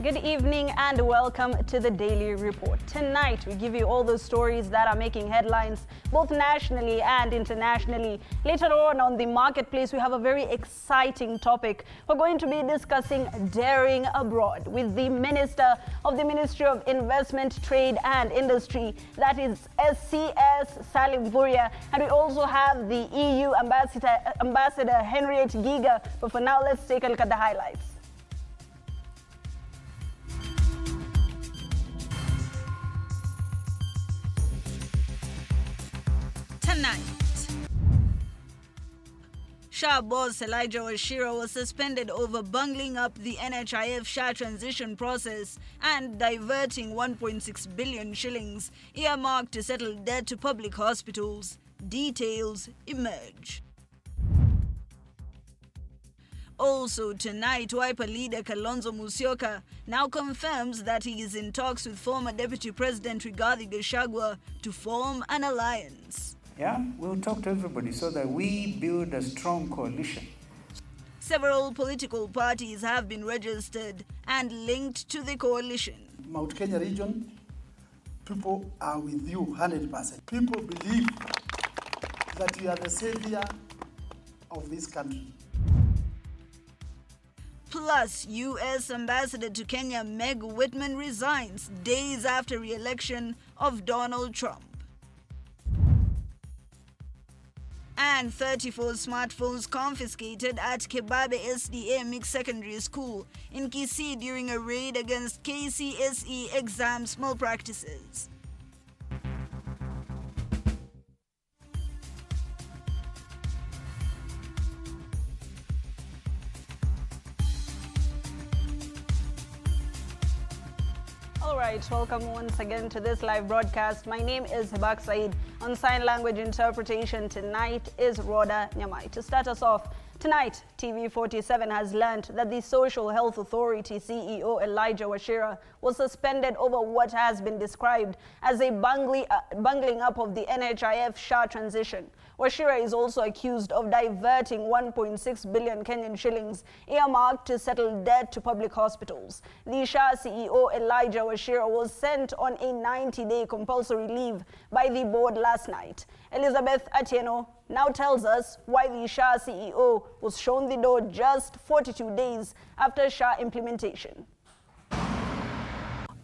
Good evening and welcome to the Daily Report. Tonight, we give you all those stories that are making headlines, both nationally and internationally. Later on the marketplace, we have a very exciting topic. We're going to be discussing daring abroad with the Minister of the Ministry of Investment, Trade and Industry, that is SCS Salim Vuria. And we also have the EU Ambassador Henriette Giga. But for now, let's take a look at the highlights. Tonight, Shah boss Elijah Washira was suspended over bungling up the NHIF Shah transition process and diverting 1.6 billion shillings earmarked to settle debt to public hospitals. Details emerge. Also tonight, Wiper leader Kalonzo Musyoka now confirms that he is in talks with former Deputy President Rigathi Gachagua to form an alliance. Yeah, we'll talk to everybody so that we build a strong coalition. Several political parties have been registered and linked to the coalition. Mount Kenya region, people are with you 100%. People believe that you are the savior of this country. Plus, U.S. Ambassador to Kenya Meg Whitman resigns days after re-election of Donald Trump. And 34 smartphones confiscated at Kebabe SDA Mixed Secondary School in Kisii during a raid against KCSE exams malpractices. Alright, welcome once again to this live broadcast. My name is Hibaq Said. On sign language interpretation tonight is Rhoda Nyamai. To start us off, tonight, TV47 has learned that the Social Health Authority CEO Elijah Washira was suspended over what has been described as a bungling up of the NHIF Shah transition. Washira is also accused of diverting 1.6 billion Kenyan shillings earmarked to settle debt to public hospitals. The Shah CEO Elijah Washira was sent on a 90-day compulsory leave by the board last night. Elizabeth Atieno now tells us why the Shah CEO was shown the door just 42 days after Shah implementation.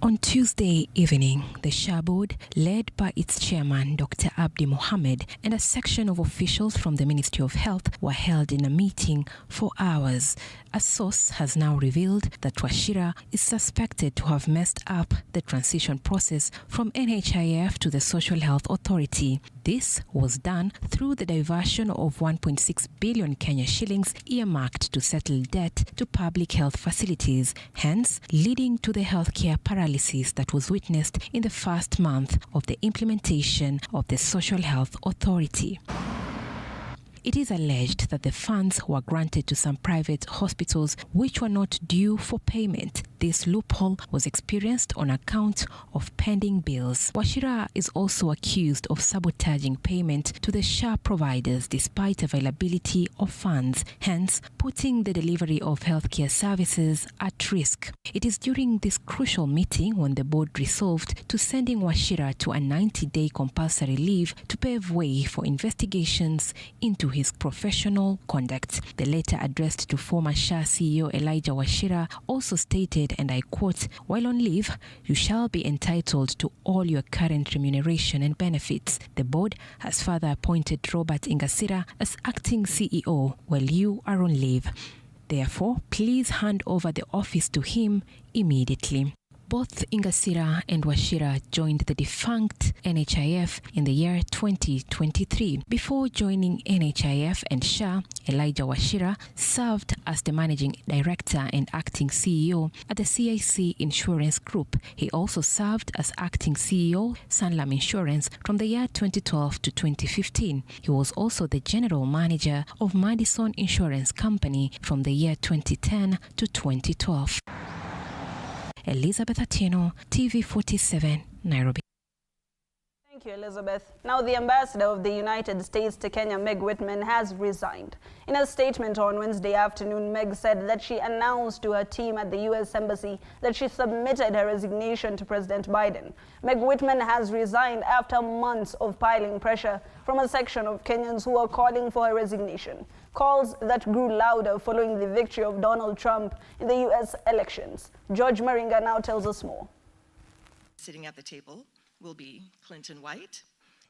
On Tuesday evening, the Shah board, led by its chairman, Dr. Abdi Mohammed, and a section of officials from the Ministry of Health were held in a meeting for hours. A source has now revealed that Washira is suspected to have messed up the transition process from NHIF to the Social Health Authority. This was done through the diversion of 1.6 billion Kenya shillings earmarked to settle debt to public health facilities, hence leading to the healthcare paralysis that was witnessed in the first month of the implementation of the Social Health Authority. It is alleged that the funds were granted to some private hospitals which were not due for payment. This loophole was experienced on account of pending bills. Washira is also accused of sabotaging payment to the Shah providers despite availability of funds, hence putting the delivery of healthcare services at risk. It is during this crucial meeting when the board resolved to sending Washira to a 90-day compulsory leave to pave way for investigations into his professional conduct. The letter addressed to former Shah CEO Elijah Washira also stated, and I quote, "While on leave, you shall be entitled to all your current remuneration and benefits. The board has further appointed Robert Ingasira as acting CEO while you are on leave. Therefore, please hand over the office to him immediately." Both Ingasira and Washira joined the defunct NHIF in the year 2023. Before joining NHIF and Shah, Elijah Washira served as the managing director and acting CEO at the CIC Insurance Group. He also served as acting CEO, Sanlam Insurance, from the year 2012 to 2015. He was also the general manager of Madison Insurance Company from the year 2010 to 2012. Elizabeth Atieno, TV47, Nairobi. Thank you, Elizabeth. Now, the ambassador of the United States to Kenya, Meg Whitman, has resigned. In a statement on Wednesday afternoon, Meg said that she announced to her team at the U.S. Embassy that she submitted her resignation to President Biden. Meg Whitman has resigned after months of piling pressure from a section of Kenyans who are calling for her resignation. Calls that grew louder following the victory of Donald Trump in the U.S. elections. George Maringa now tells us more. Sitting at the table will be Clinton White.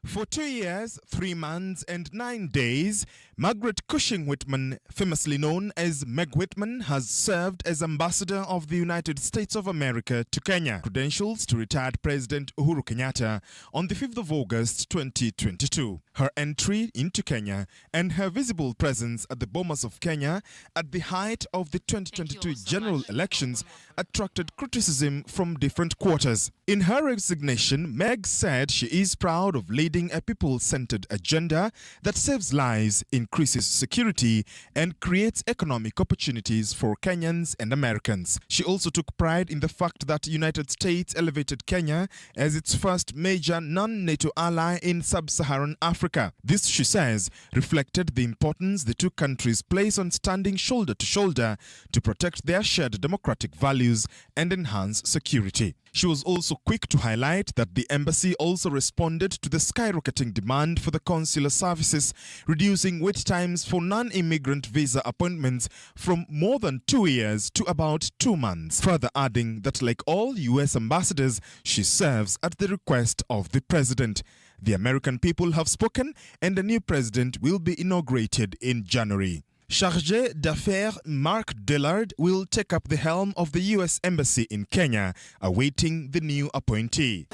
For 2 years, 3 months, and 9 days, Margaret Cushing Whitman, famously known as Meg Whitman, has served as ambassador of the United States of America to Kenya. Credentials to retired President Uhuru Kenyatta on the 5th of August 2022. Her entry into Kenya and her visible presence at the Bomas of Kenya at the height of the 2022 general elections attracted criticism from different quarters. In her resignation, Meg said she is proud of leading a people-centered agenda that saves lives, increases security, and creates economic opportunities for Kenyans and Americans. She also took pride in the fact that the United States elevated Kenya as its first major non-NATO ally in sub-Saharan Africa. This, she says, reflected the importance the two countries place on standing shoulder to shoulder to protect their shared democratic values and enhance security. She was also quick to highlight that the embassy also responded to the skyrocketing demand for the consular services, reducing wait times for non-immigrant visa appointments from more than 2 years to about 2 months. Further adding that, like all U.S. ambassadors, she serves at the request of the president. The American people have spoken, and a new president will be inaugurated in January. Chargé d'affaires Mark Dillard will take up the helm of the U.S. Embassy in Kenya, awaiting the new appointee.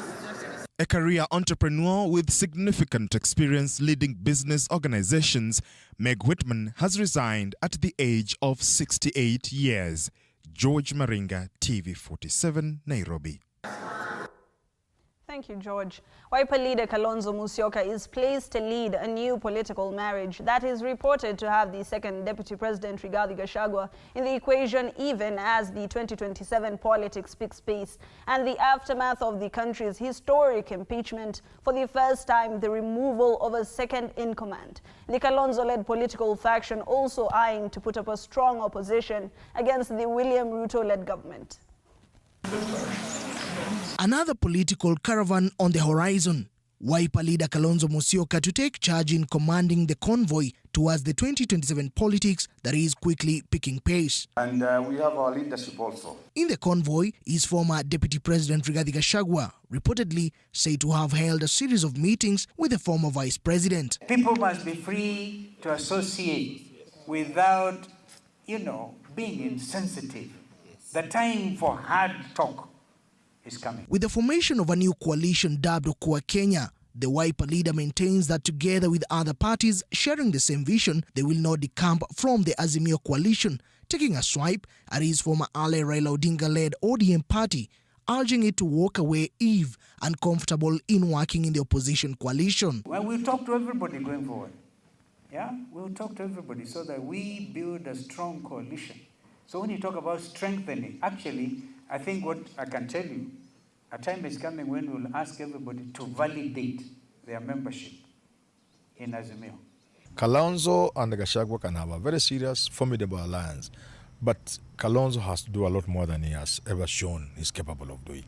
A career entrepreneur with significant experience leading business organizations, Meg Whitman has resigned at the age of 68 years. George Maringa, TV47, Nairobi. Thank you, George. Wiper leader Kalonzo Musyoka is placed to lead a new political marriage that is reported to have the second Deputy President Rigathi Gachagua in the equation, even as the 2027 politics picks pace and the aftermath of the country's historic impeachment, for the first time the removal of a second in command. The Kalonzo-led political faction also eyeing to put up a strong opposition against the William Ruto-led government. Another political caravan on the horizon. Wiper leader Kalonzo Musyoka to take charge in commanding the convoy towards the 2027 politics that is quickly picking pace. And we have our leadership also. In the convoy is former Deputy President Rigathi Gachagua, reportedly said to have held a series of meetings with the former Vice President. People must be free to associate without, being insensitive. The time for hard talk is coming. With the formation of a new coalition dubbed Okoa Kenya, the Wiper leader maintains that together with other parties sharing the same vision, they will not decamp from the Azimio coalition, taking a swipe at his former ally Raila Odinga-led ODM party, urging it to walk away if uncomfortable in working in the opposition coalition. Well, we'll talk to everybody going forward. Yeah, we'll talk to everybody so that we build a strong coalition. So when you talk about strengthening, actually, I think what I can tell you, a time is coming when we'll ask everybody to validate their membership in Azimio. Kalonzo and Gachagua can have a very serious, formidable alliance, but Kalonzo has to do a lot more than he has ever shown he's capable of doing.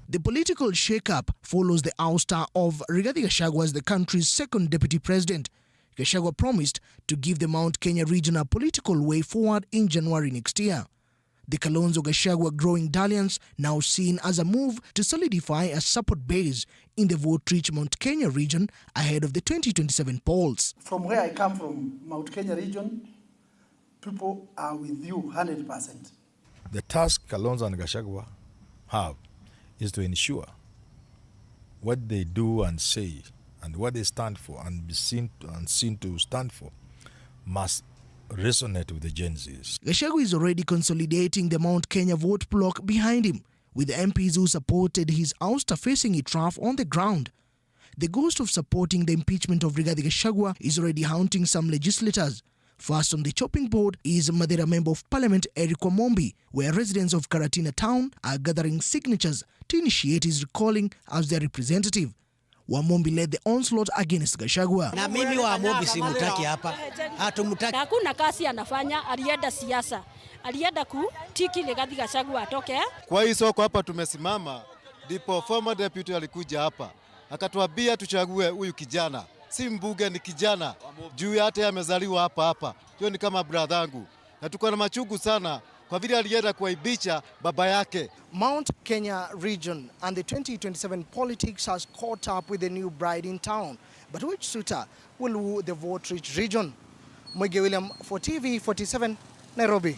The political shake-up follows the ouster of Rigathi Gachagua as the country's second deputy president. Gachagua promised to give the Mount Kenya region a political way forward in January next year. The Kalonzo-Gachagua growing dalliance now seen as a move to solidify a support base in the vote-rich Mount Kenya region ahead of the 2027 polls. From where I come from, Mount Kenya region, people are with you 100%. The task Kalonzo and Gachagua have is to ensure what they do and say and what they stand for and be seen to stand for must resonate with the Gen Zs. Gachagua is already consolidating the Mount Kenya vote bloc behind him, with the MPs who supported his ouster facing it rough on the ground. The ghost of supporting the impeachment of Rigathi Gachagua is already haunting some legislators. First on the chopping board is Madeira Member of Parliament Eric Wamombi, where residents of Karatina town are gathering signatures to initiate his recalling as their representative. Wamombi led the onslaught against Gachagua. Na mimi Wamombi simutaki hapa. Hatumutaki. Hakuna kazi anafanya, alienda siasa. Alienda kutiki Rigathi Gachagua atoke. Kwa hii soko hapa tumesimama, ndipo former deputy alikuja hapa. Akatuambia tuchague huyu kijana. Si mbunge, ni kijana. Juu hata amezaliwa hapa. Hiyo ni kama brother yangu. Na tuko na machungu sana kwa vile alienda kuaibisha baba yake. Mount Kenya region and the 2027 politics has caught up with the new bride in town. But which suitor will woo the vote-rich region? Mwege William for TV47, Nairobi.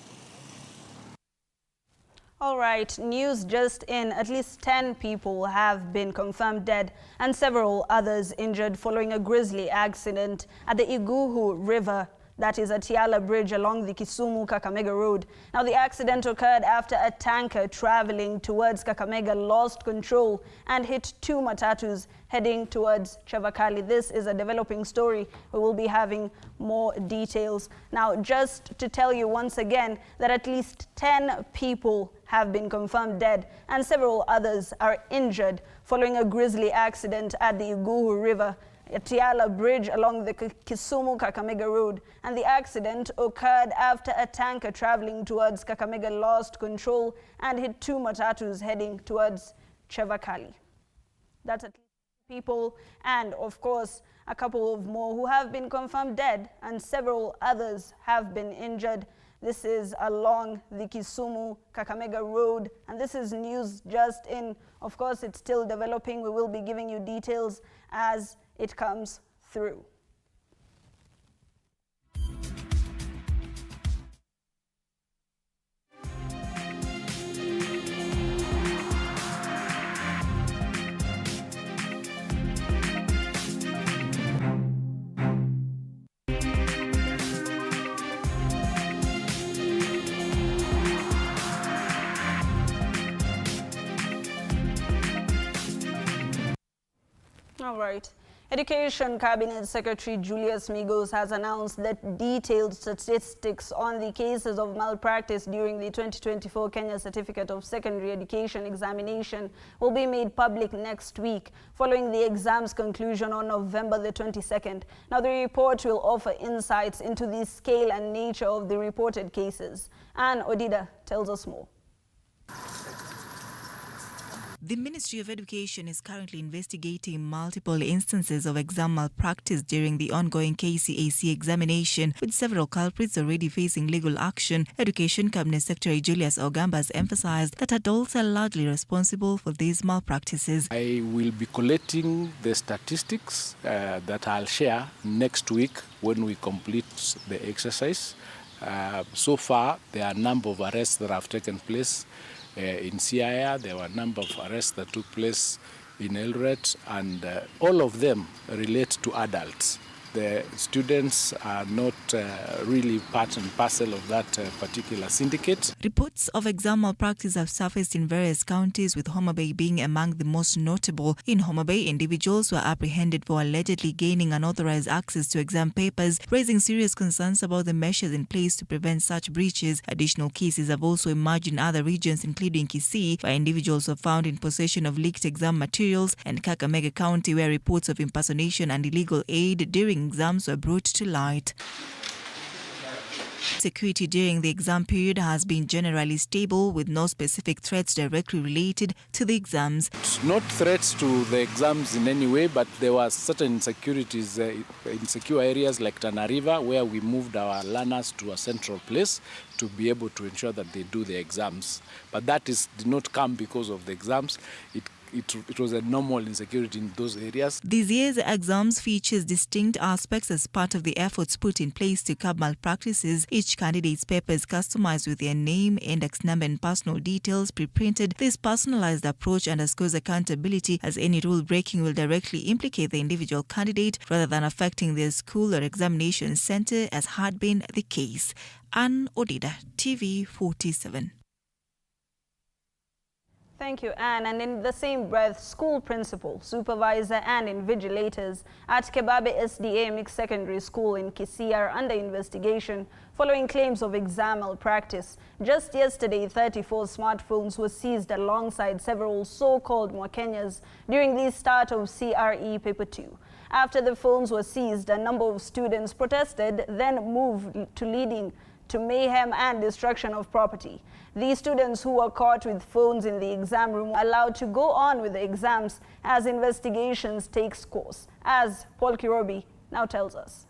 All right, news just in. At least 10 people have been confirmed dead and several others injured following a grisly accident at the Iguhu River, that is at Tiala Bridge along the Kisumu-Kakamega Road. Now, the accident occurred after a tanker traveling towards Kakamega lost control and hit two matatus heading towards Chavakali. This is a developing story. We will be having more details. Now, just to tell you once again that at least 10 people have been confirmed dead and several others are injured following a grisly accident at the Iguhu River at Tiala Bridge along the Kisumu-Kakamega Road. And the accident occurred after a tanker traveling towards Kakamega lost control and hit two matatus heading towards Chavakali. That's at least people, and of course a couple of more who have been confirmed dead and several others have been injured. This is along the Kisumu-Kakamega Road, and this is news just in. Of course, it's still developing. We will be giving you details as it comes through. All right. Education Cabinet Secretary Julius Migos has announced that detailed statistics on the cases of malpractice during the 2024 Kenya Certificate of Secondary Education examination will be made public next week, following the exam's conclusion on November the 22nd. Now, the report will offer insights into the scale and nature of the reported cases. Anne Odida tells us more. The Ministry of Education is currently investigating multiple instances of exam malpractice during the ongoing KCAC examination, with several culprits already facing legal action. Education Cabinet Secretary Julius Ogamba has emphasized that adults are largely responsible for these malpractices. I will be collecting the statistics that I'll share next week when we complete the exercise. So far, there are a number of arrests that have taken place. In Siaya, there were a number of arrests that took place in Eldoret, and all of them relate to adults. The students are not really part and parcel of that particular syndicate. Reports of exam malpractice have surfaced in various counties, with Homa Bay being among the most notable. In Homa Bay, individuals were apprehended for allegedly gaining unauthorized access to exam papers, raising serious concerns about the measures in place to prevent such breaches. Additional cases have also emerged in other regions, including Kisii, where individuals were found in possession of leaked exam materials, and Kakamega County, where reports of impersonation and illegal aid during exams were brought to light. Security during the exam period has been generally stable, with no specific threats directly related to the exams. Not threats to the exams in any way, but there were certain insecurities in secure areas like Tana River, where we moved our learners to a central place to be able to ensure that they do the exams. But that did not come because of the exams. It was a normal insecurity in those areas. This year's exams features distinct aspects as part of the efforts put in place to curb malpractices. Each candidate's paper is customized with their name, index number and personal details pre-printed. This personalized approach underscores accountability, as any rule breaking will directly implicate the individual candidate rather than affecting their school or examination center, as had been the case. Anne Odida, TV47. Thank you, Anne. And in the same breath, school principal, supervisor and invigilators at Kebabe SDA Mixed Secondary School in Kisii are under investigation following claims of exam malpractice. Just yesterday, 34 smartphones were seized alongside several so-called Mwakenyas during the start of CRE Paper 2. After the phones were seized, a number of students protested, then moved to leading to mayhem and destruction of property. The students who were caught with phones in the exam room were allowed to go on with the exams as investigations takes course, as Paul Kirobi now tells us.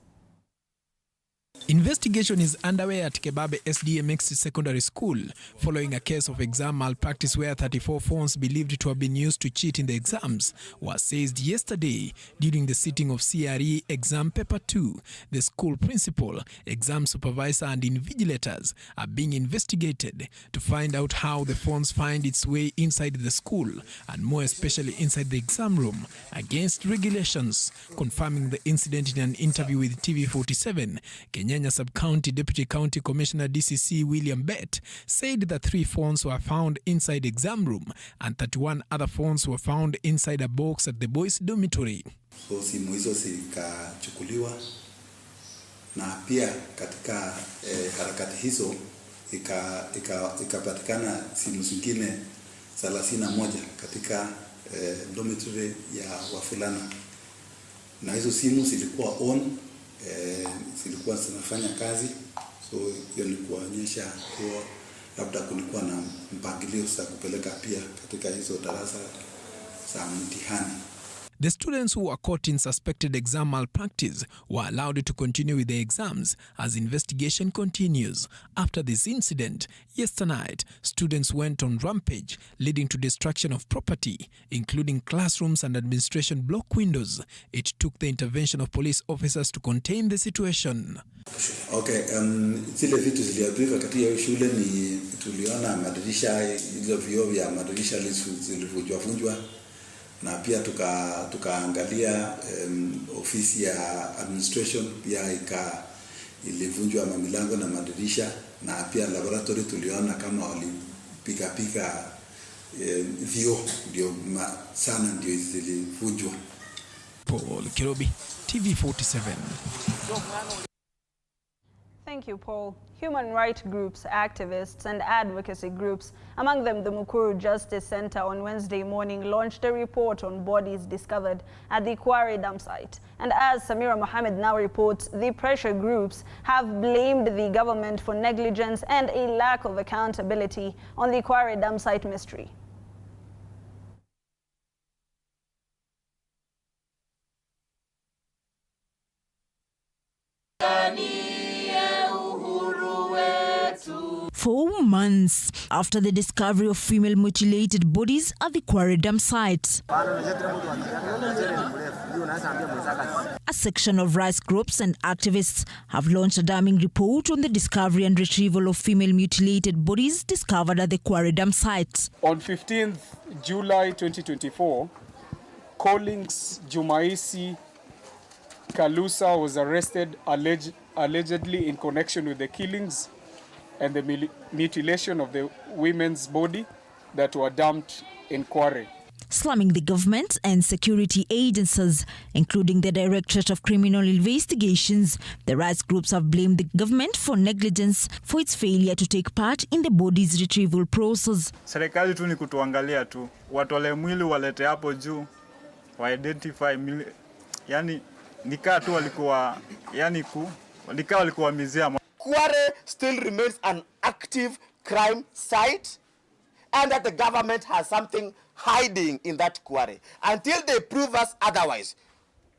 Investigation is underway at Kebabe SDA Mixed Secondary School following a case of exam malpractice where 34 phones believed to have been used to cheat in the exams were seized yesterday during the sitting of CRE exam paper 2. The school principal, exam supervisor and invigilators are being investigated to find out how the phones find its way inside the school and more especially inside the exam room against regulations. Confirming the incident in an interview with TV47, Kenyanya Sub-County Deputy County Commissioner DCC William Bett said that 3 phones were found inside exam room and 31 other phones were found inside a box at the boys' dormitory. So simu hizo zikachukuliwa na pia katika harakati hizo ikapatikana simu zingine 31 katika dormitory ya wafulana, na hizo simu zilikuwa on, zilikuwa zinafanya kazi. So hiyo ni kuonyesha kuwa labda kulikuwa na mpangilio za kupeleka pia katika hizo darasa za mtihani. The students who were caught in suspected exam malpractice were allowed to continue with the exams as investigation continues. After this incident, yesterday night, students went on rampage, leading to destruction of property, including classrooms and administration block windows. It took the intervention of police officers to contain the situation. Okay, zile vitu ziliabriwa katika shule ni tuliona madirisha, hizo vioo vya madirisha zilivunjwa, na pia tukaangalia ofisi ya administration pia ilivunjwa milango na madirisha, na pia laboratory tuliona kama walipiga vioo ndio sana ndio zilivunjwa. Paul Kirobi, TV47. Thank you, Paul. Human rights groups, activists and advocacy groups, among them the Mukuru Justice Center, on Wednesday morning launched a report on bodies discovered at the Quarry dump site. And as Samira Mohammed now reports, the pressure groups have blamed the government for negligence and a lack of accountability on the Quarry dump site mystery. Four months after the discovery of female mutilated bodies at the Quarry dump site, a section of rights groups and activists have launched a damning report on the discovery and retrieval of female mutilated bodies discovered at the Quarry dump site. On 15th July 2024, Collins Jumaisi Kalusa was arrested allegedly in connection with the killings and the mutilation of the women's body that were dumped in Quarry. Slamming the government and security agencies, including the Directorate of Criminal Investigations, the rights groups have blamed the government for negligence for its failure to take part in the body's retrieval process. Serikali tu ni kutuangalia tu, watole mwili walete hapo juu, wa identify mwili, yani nikaa tu walikuwa, yani nikaa walikuwa mizia. Quarry still remains an active crime site, and that the government has something hiding in that quarry. Until they prove us otherwise,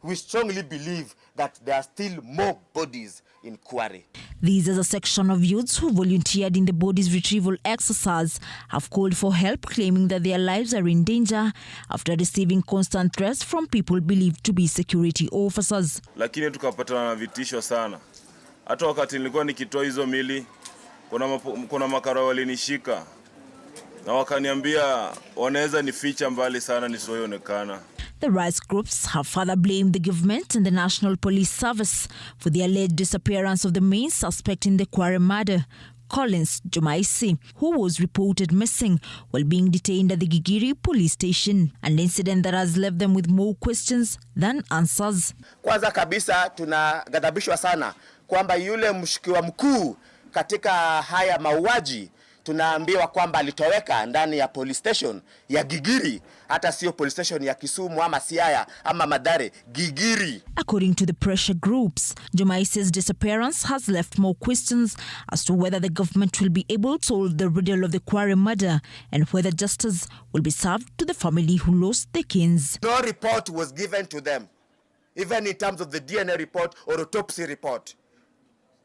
we strongly believe that there are still more bodies in Quarry. These, as a section of youths who volunteered in the bodies retrieval exercise, have called for help, claiming that their lives are in danger after receiving constant threats from people believed to be security officers. Lakini tukapatana na vitisho sana. Hata wakati nilikuwa nikitoa hizo mili, kuna makara walinishika na wakaniambia wanaweza nificha mbali sana nisioonekana. The rights groups have further blamed the government and the National Police Service for the alleged disappearance of the main suspect in the Quarry murder, Collins Jumaisi, who was reported missing while being detained at the Gigiri police station, an incident that has left them with more questions than answers. Kwanza kabisa tunaghadhabishwa sana kwamba yule mshukiwa mkuu katika haya mauaji tunaambiwa kwamba alitoweka ndani ya police station ya Gigiri, hata sio police station ya Kisumu ama Siaya ama Mathare, Gigiri. According to the pressure groups, Jumaisi's disappearance has left more questions as to whether the government will be able to solve the riddle of the Kware murder and whether justice will be served to the family who lost their kins. No report was given to them, even in terms of the DNA report or autopsy report.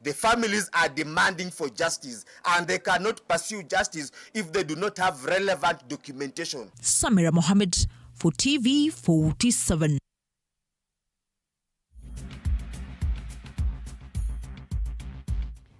The families are demanding for justice, and they cannot pursue justice if they do not have relevant documentation. Samira Mohammed for TV47.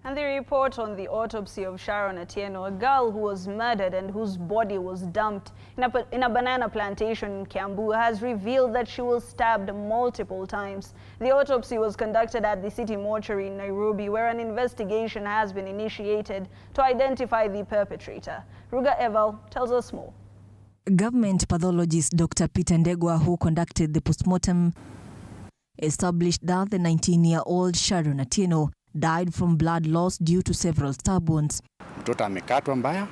And the report on the autopsy of Sharon Atieno, a girl who was murdered and whose body was dumped in a banana plantation in Kiambu, has revealed that she was stabbed multiple times. The autopsy was conducted at the city mortuary in Nairobi, where an investigation has been initiated to identify the perpetrator. Ruga Eval tells us more. Government pathologist Dr. Peter Ndegwa, who conducted the postmortem, established that the 19-year-old Sharon Atieno died from blood loss due to several stab wounds. Mtoto amekatwa mbaya,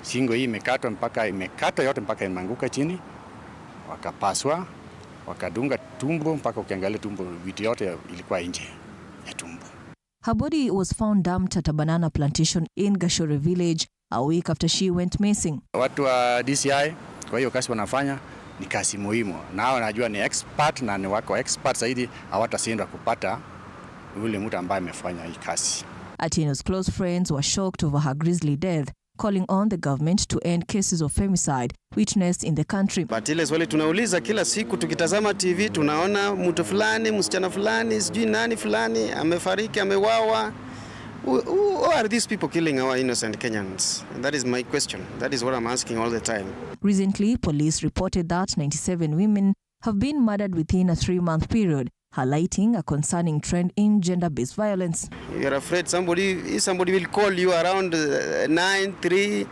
shingo hii imekatwa mpaka imekatwa yote mpaka imeanguka chini, wakapaswa, wakadunga tumbo mpaka ukiangalia tumbo vitu yote ilikuwa nje ya tumbo. Her body was found dumped at a banana plantation in Gashore village a week after she went missing. Watu wa DCI kwa hiyo kazi wanafanya ni kazi muhimu. Nao najua ni expert na ni wako expert zaidi, hawatashindwa kupata yule mtu ambaye amefanya hii kazi. Atieno's close friends were shocked over her grisly death, calling on the government to end cases of femicide witnessed in the country. But ile swali tunauliza kila siku tukitazama TV, tunaona mtu fulani, msichana fulani, sijui nani fulani amefariki, amewawa. Who are these people killing our innocent Kenyans? And that is my question. That is what I'm asking all the time. Recently, police reported that 97 women have been murdered within a 3-month period, highlighting a concerning trend in gender-based violence. You're afraid somebody will call you around 9:03,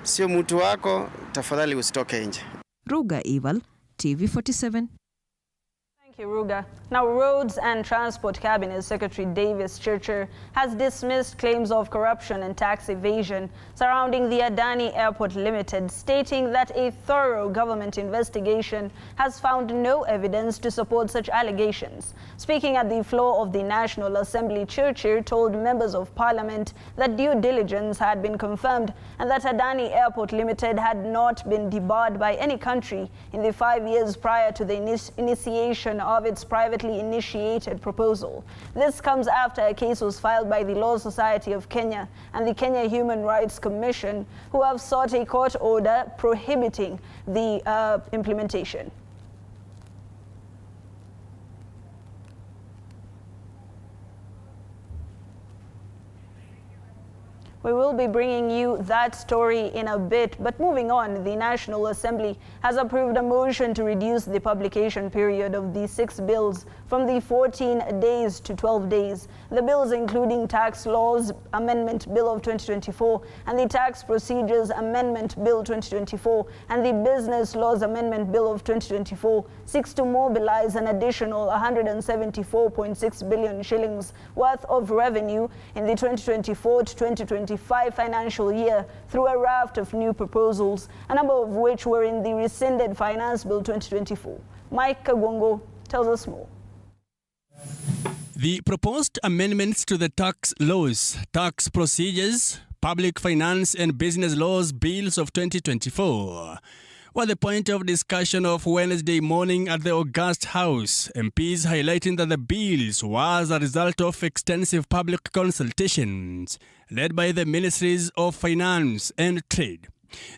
sio mtu wako, tafadhali usitoke nje. Ruga Eval, TV47. Thank you, Ruga. Now, Roads and Transport Cabinet Secretary Davis Churcher has dismissed claims of corruption and tax evasion surrounding the Adani Airport Limited, stating that a thorough government investigation has found no evidence to support such allegations. Speaking at the floor of the National Assembly, Churcher told members of Parliament that due diligence had been confirmed and that Adani Airport Limited had not been debarred by any country in the 5 years prior to the initiation of its privately initiated proposal. This comes after a case was filed by the Law Society of Kenya and the Kenya Human Rights Commission, who have sought a court order prohibiting the implementation. We will be bringing you that story in a bit, but moving on, the National Assembly has approved a motion to reduce the publication period of the 6 bills from the 14 days to 12 days. The bills including Tax Laws Amendment Bill of 2024 and the Tax Procedures Amendment Bill 2024 and the Business Laws Amendment Bill of 2024 seeks to mobilize an additional 174.6 billion shillings worth of revenue in the 2024 to 2025 financial year through a raft of new proposals, a number of which were in the rescinded Finance Bill 2024. Mike Kagwongo tells us more. The proposed amendments to the tax laws, tax procedures, public finance and business laws bills of 2024 were the point of discussion of Wednesday morning at the August House, MPs highlighting that the bills was a result of extensive public consultations led by the Ministries of Finance and Trade.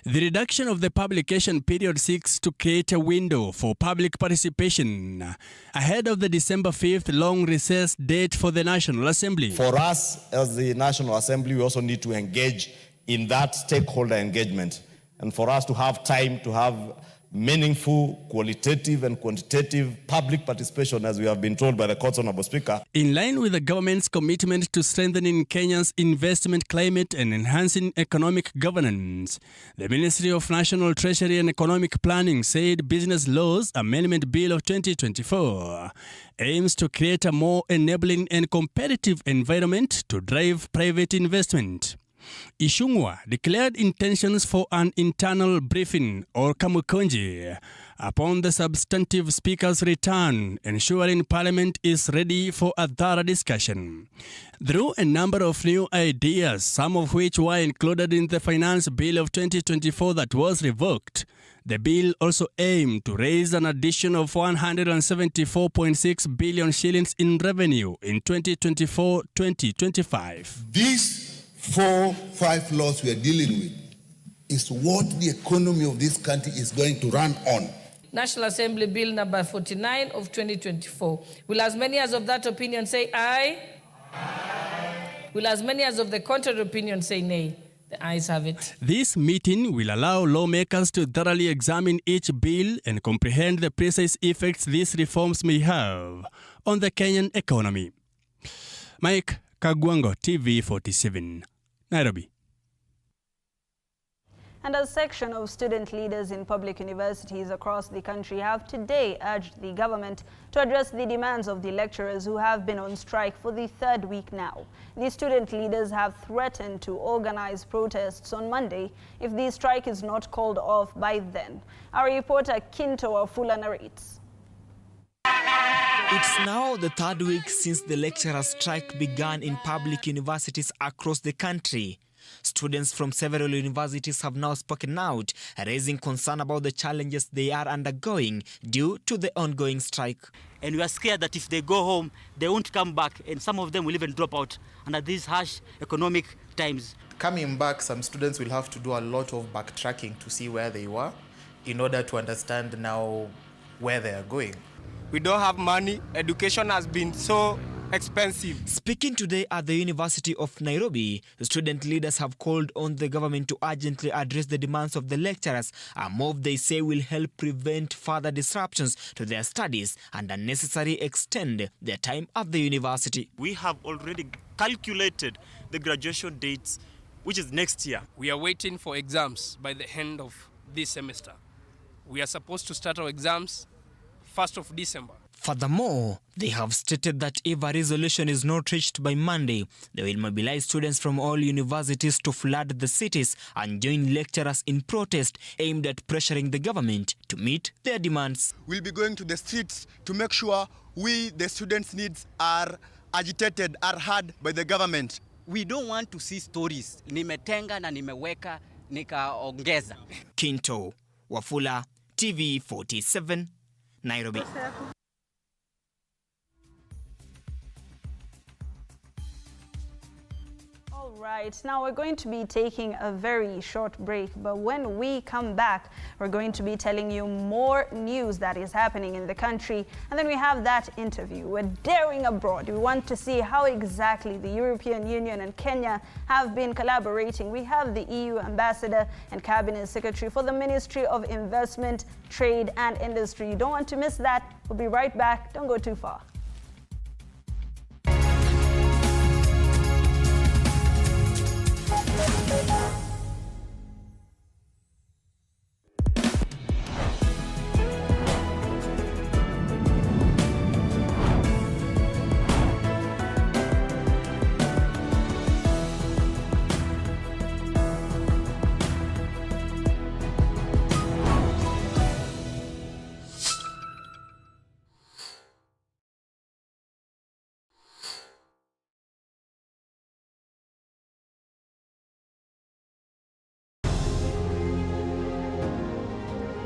The reduction of the publication period seeks to create a window for public participation ahead of the December 5th long recess date for the National Assembly. For us as the National Assembly, we also need to engage in that stakeholder engagement. And for us to have time to have meaningful, qualitative and quantitative public participation, as we have been told by the Court's Honorable Speaker. In line with the government's commitment to strengthening Kenya's investment climate and enhancing economic governance, the Ministry of National Treasury and Economic Planning said Business Laws Amendment Bill of 2024 aims to create a more enabling and competitive environment to drive private investment. Ishungwa declared intentions for an internal briefing or kamukonji upon the substantive speaker's return, ensuring Parliament is ready for a thorough discussion. Through a number of new ideas, some of which were included in the Finance Bill of 2024 that was revoked, the bill also aimed to raise an addition of 174.6 billion shillings in revenue in 2024-2025. These 4-5 laws we are dealing with is what the economy of this country is going to run on. National Assembly Bill number 49 of 2024. Will as many as of that opinion say aye? Aye. Will as many as of the contrary opinion say nay? The ayes have it. This meeting will allow lawmakers to thoroughly examine each bill and comprehend the precise effects these reforms may have on the Kenyan economy. Mike Kagwango, TV47, Nairobi. And a section of student leaders in public universities across the country have today urged the government to address the demands of the lecturers who have been on strike for the third week now. The student leaders have threatened to organize protests on Monday if the strike is not called off by then. Our reporter Kinto Afula narrates. It's now the third week since the lecturer strike began in public universities across the country. Students from several universities have now spoken out, raising concern about the challenges they are undergoing due to the ongoing strike. And we are scared that if they go home, they won't come back, and some of them will even drop out under these harsh economic times. Coming back, some students will have to do a lot of backtracking to see where they were in order to understand now where they are going. We don't have money. Education has been so expensive. Speaking today at the University of Nairobi, student leaders have called on the government to urgently address the demands of the lecturers, a move they say will help prevent further disruptions to their studies and unnecessarily extend their time at the university. We have already calculated the graduation dates, which is next year. We are waiting for exams by the end of this semester. We are supposed to start our exams 1st of December. Furthermore, they have stated that if a resolution is not reached by Monday, they will mobilize students from all universities to flood the cities and join lecturers in protest aimed at pressuring the government to meet their demands. We'll be going to the streets to make sure the students' needs are agitated, are heard by the government. We don't want to see stories. Nimetenga na nimeweka nikaongeza. Kinto Wafula, TV47, Nairobi. All right, now we're going to be taking a very short break, but when we come back, we're going to be telling you more news that is happening in the country, and then we have that interview. We're daring abroad. We want to see how exactly the European Union and Kenya have been collaborating. We have the EU Ambassador and Cabinet Secretary for the Ministry of Investment, Trade and Industry. You don't want to miss that. We'll be right back. Don't go too far.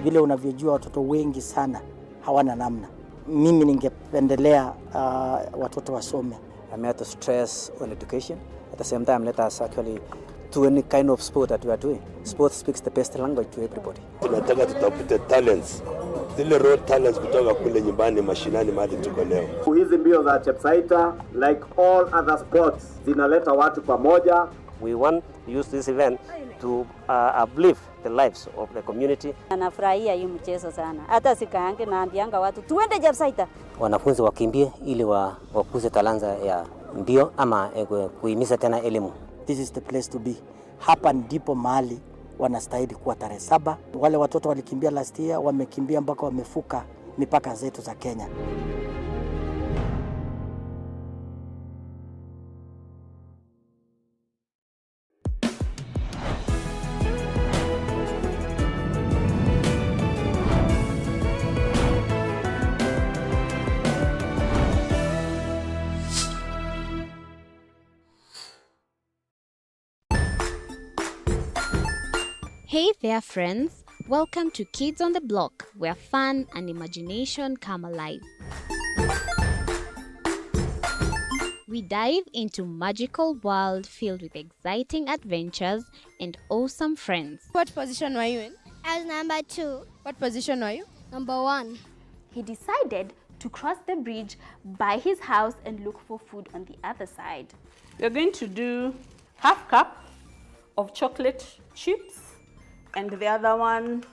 Vile unavyojua watoto wengi sana hawana namna. Mimi ningependelea watoto wasome. I'm here to stress on education. At the same time, let us actually do any kind of sport that we are doing. Sport speaks the best language to everybody. Tunataka tutafute talents. Zile raw talents kutoka kule nyumbani mashinani mahali tuko leo. Hizi mbio za Chepsaita, like all other sports, zinaleta watu pamoja We want to use this event to uplift the lives of the community. Anafurahia hii mchezo sana. Hata sikaange naambianga watu tuende Jabsaita. Wanafunzi wakimbie ili wakuze talanta ya mbio ama kuhimiza tena elimu. This is the place to be. Hapa ndipo mahali wanastahili kuwa tarehe 7. Wale watoto walikimbia last year, wamekimbia mpaka wamefuka mipaka zetu za Kenya. Hey there friends, welcome to Kids on the Block, where fun and imagination come alive. We dive into magical world filled with exciting adventures and awesome friends. What position were you in? I was number 2. What position were you? Number 1. He decided to cross the bridge by his house and look for food on the other side. We're going to do half cup of chocolate chips. And the other one,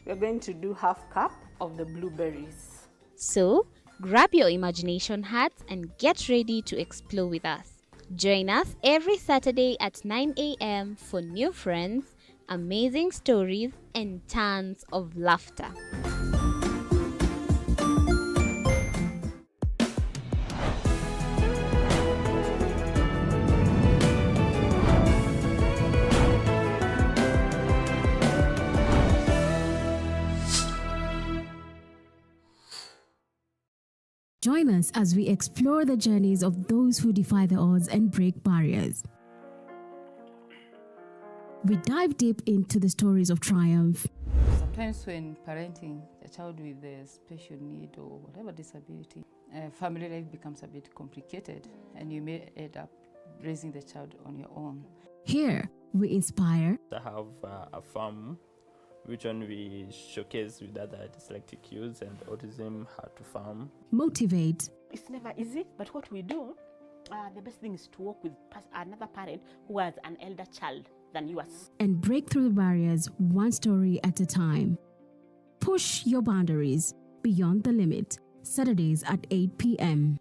we're going to do half cup of the blueberries. So, grab your imagination hats and get ready to explore with us. Join us every Saturday at 9 a.m. for new friends, amazing stories, and tons of laughter. Join us as we explore the journeys of those who defy the odds and break barriers. We dive deep into the stories of triumph. Sometimes when parenting a child with a special need or whatever disability, family life becomes a bit complicated and you may end up raising the child on your own. Here, we inspire. I have a farm which one we showcase with other dyslexic youths and autism, how to farm. Motivate. It's never easy, but what we do, the best thing is to work with another parent who has an elder child than yours. And break through the barriers one story at a time. Push your boundaries beyond the limit. Saturdays at 8 p.m.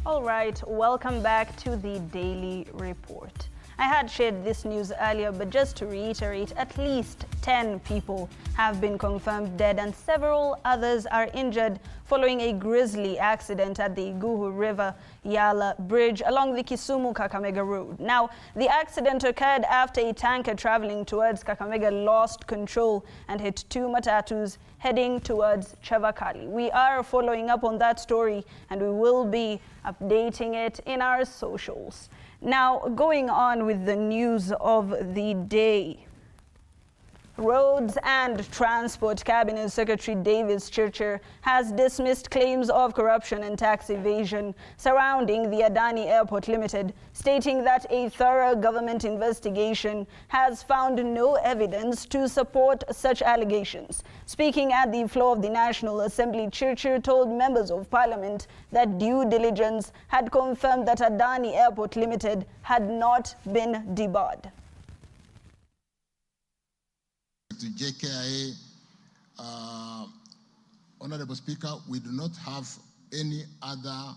All right, welcome back to the Daily Report. I had shared this news earlier, but just to reiterate, at least 10 people have been confirmed dead and several others are injured following a grisly accident at the Iguhu River Yala Bridge along the Kisumu-Kakamega Road. Now, the accident occurred after a tanker traveling towards Kakamega lost control and hit two matatus heading towards Chavakali. We are following up on that story and we will be updating it in our socials. Now, going on with the news of the day. Roads and Transport Cabinet Secretary Davis Chirchir has dismissed claims of corruption and tax evasion surrounding the Adani Airport Limited, stating that a thorough government investigation has found no evidence to support such allegations. Speaking at the floor of the National Assembly, Chirchir told members of Parliament that due diligence had confirmed that Adani Airport Limited had not been debarred. To JKIA Honorable Speaker, we do not have any other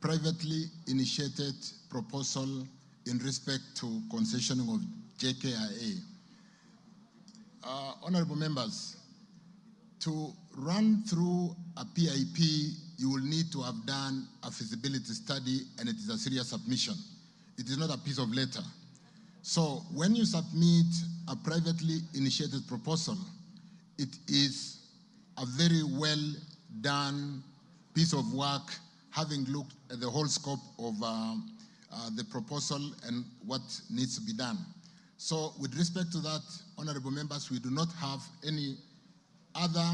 privately initiated proposal in respect to concessioning of JKIA. Honorable members, to run through a PIP, you will need to have done a feasibility study, and it is a serious submission. It is not a piece of letter. So when you submit a privately initiated proposal, it is a very well done piece of work, having looked at the whole scope of the proposal and what needs to be done. So with respect to that, honorable members, we do not have any other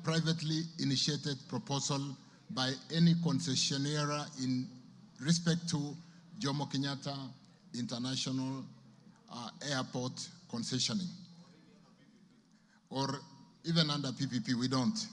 privately initiated proposal by any concessionaire in respect to Jomo Kenyatta International Airport concessioning. Or even under PPP, we don't.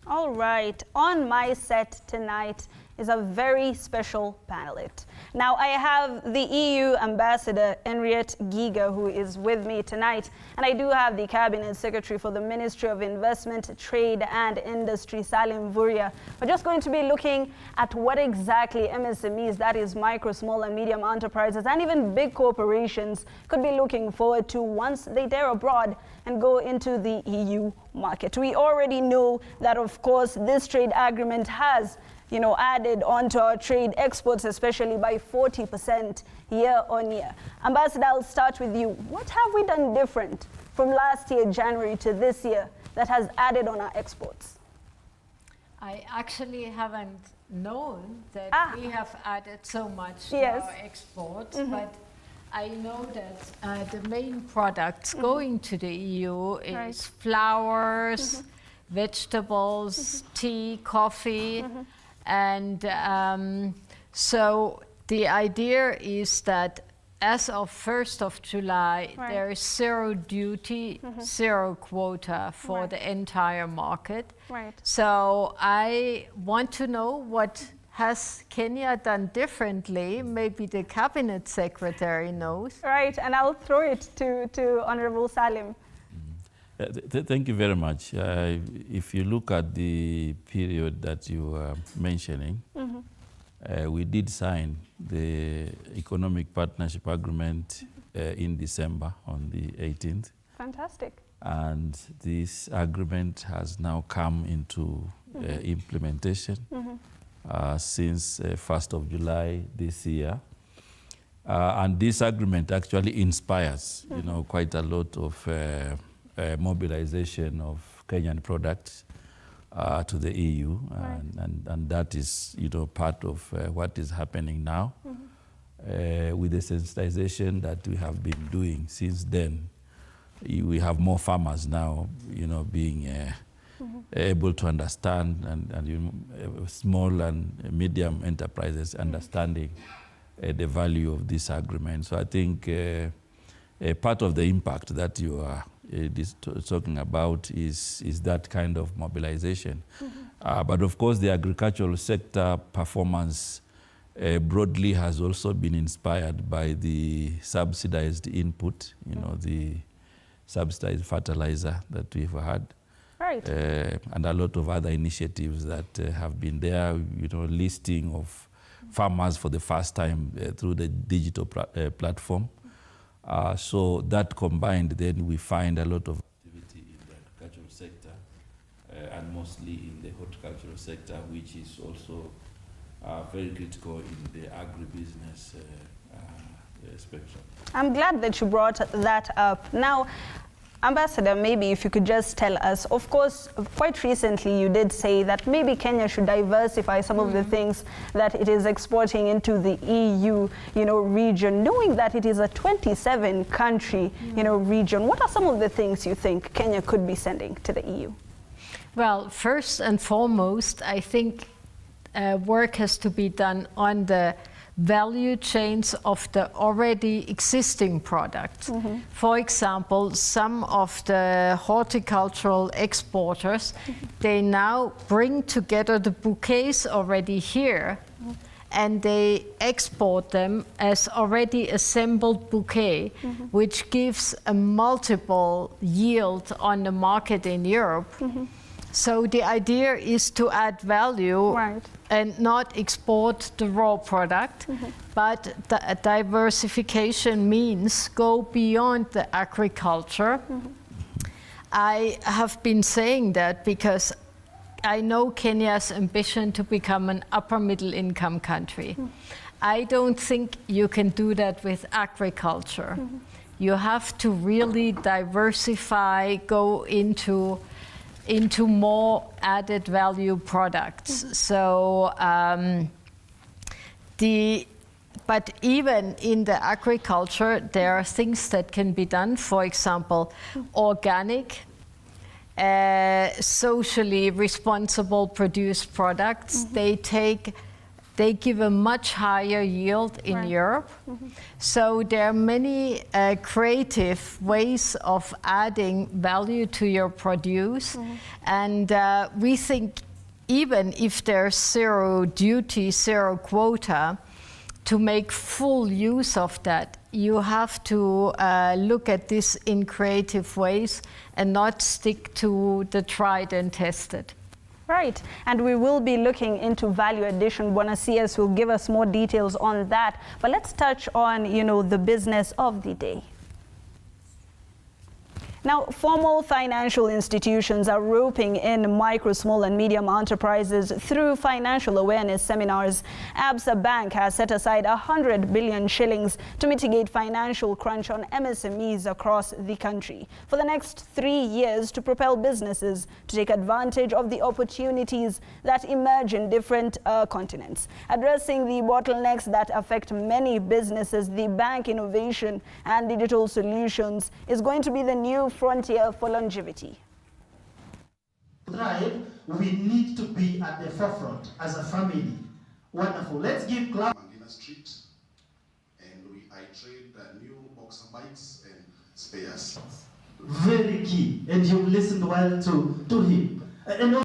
All right, on my set tonight is a very special panelist. Now, I have the EU Ambassador, Henriette Giga, who is with me tonight, and I do have the Cabinet Secretary for the Ministry of Investment, Trade and Industry, Salim Vuria. We're just going to be looking at what exactly MSMEs, that is micro, small and medium enterprises, and even big corporations could be looking forward to once they dare abroad and go into the EU market. We already know that, of course, this trade agreement has added onto our trade exports, especially by 40% year on year. Ambassador, I'll start with you. What have we done different from last year, January, to this year that has added on our exports? I actually haven't known that we have added so much to our exports, but I know that the main products going to the EU is flowers, vegetables, tea, coffee, and so the idea is that as of 1st of July, there is zero duty, zero quota for the entire market. So I want to know what has Kenya done differently? Maybe the Cabinet Secretary knows. Right, and I'll throw it to Honorable Salim. Thank you very much. If you look at the period that you were mentioning, we did sign the Economic Partnership Agreement in December on the 18th. Fantastic. And this agreement has now come into implementation since 1st of July this year. And this agreement actually inspires, quite a lot of mobilization of Kenyan products to the EU, and that is, part of what is happening now. With the sensitization that we have been doing since then, we have more farmers now, being able to understand, and small and medium enterprises understanding the value of this agreement. So I think part of the impact that you are talking about is that kind of mobilization. But of course, the agricultural sector performance broadly has also been inspired by the subsidized input, the subsidized fertilizer that we've had. Right. And a lot of other initiatives that have been there, listing of farmers for the first time through the digital platform. So that combined, then we find a lot of activity in the agricultural sector, and mostly in the horticultural sector, which is also very critical in the agribusiness spectrum. I'm glad that you brought that up. Now, Ambassador, maybe if you could just tell us, of course, quite recently you did say that maybe Kenya should diversify some of the things that it is exporting into the EU, region, knowing that it is a 27-country, region. What are some of the things you think Kenya could be sending to the EU? Well, first and foremost, I think work has to be done on the value chains of the already existing products. For example, some of the horticultural exporters, they now bring together the bouquets already here and they export them as already assembled bouquet, which gives a multiple yield on the market in Europe. So the idea is to add value and not export the raw product, but the diversification means go beyond the agriculture. I have been saying that because I know Kenya's ambition to become an upper middle income country. I don't think you can do that with agriculture. You have to really diversify, go into more added value products. So but even in the agriculture, there are things that can be done. For example, organic, socially responsible produced products. They give a much higher yield in Europe. So there are many creative ways of adding value to your produce. And we think even if there's zero duty, zero quota, to make full use of that, you have to look at this in creative ways and not stick to the tried and tested. Right, and we will be looking into value addition. Bwana CS will give us more details on that. But let's touch on, the business of the day. Now, formal financial institutions are roping in micro, small and medium enterprises through financial awareness seminars. Absa Bank has set aside 100 billion shillings to mitigate financial crunch on MSMEs across the country for the next 3 years to propel businesses to take advantage of the opportunities that emerge in different continents. Addressing the bottlenecks that affect many businesses, the bank innovation and digital solutions is going to be the new frontier for longevity. To thrive, we need to be at the forefront as a family. Wonderful. Let's give clap. Mandina Street, and I trade new boxer bikes and spares. Very key, and you listened well to him.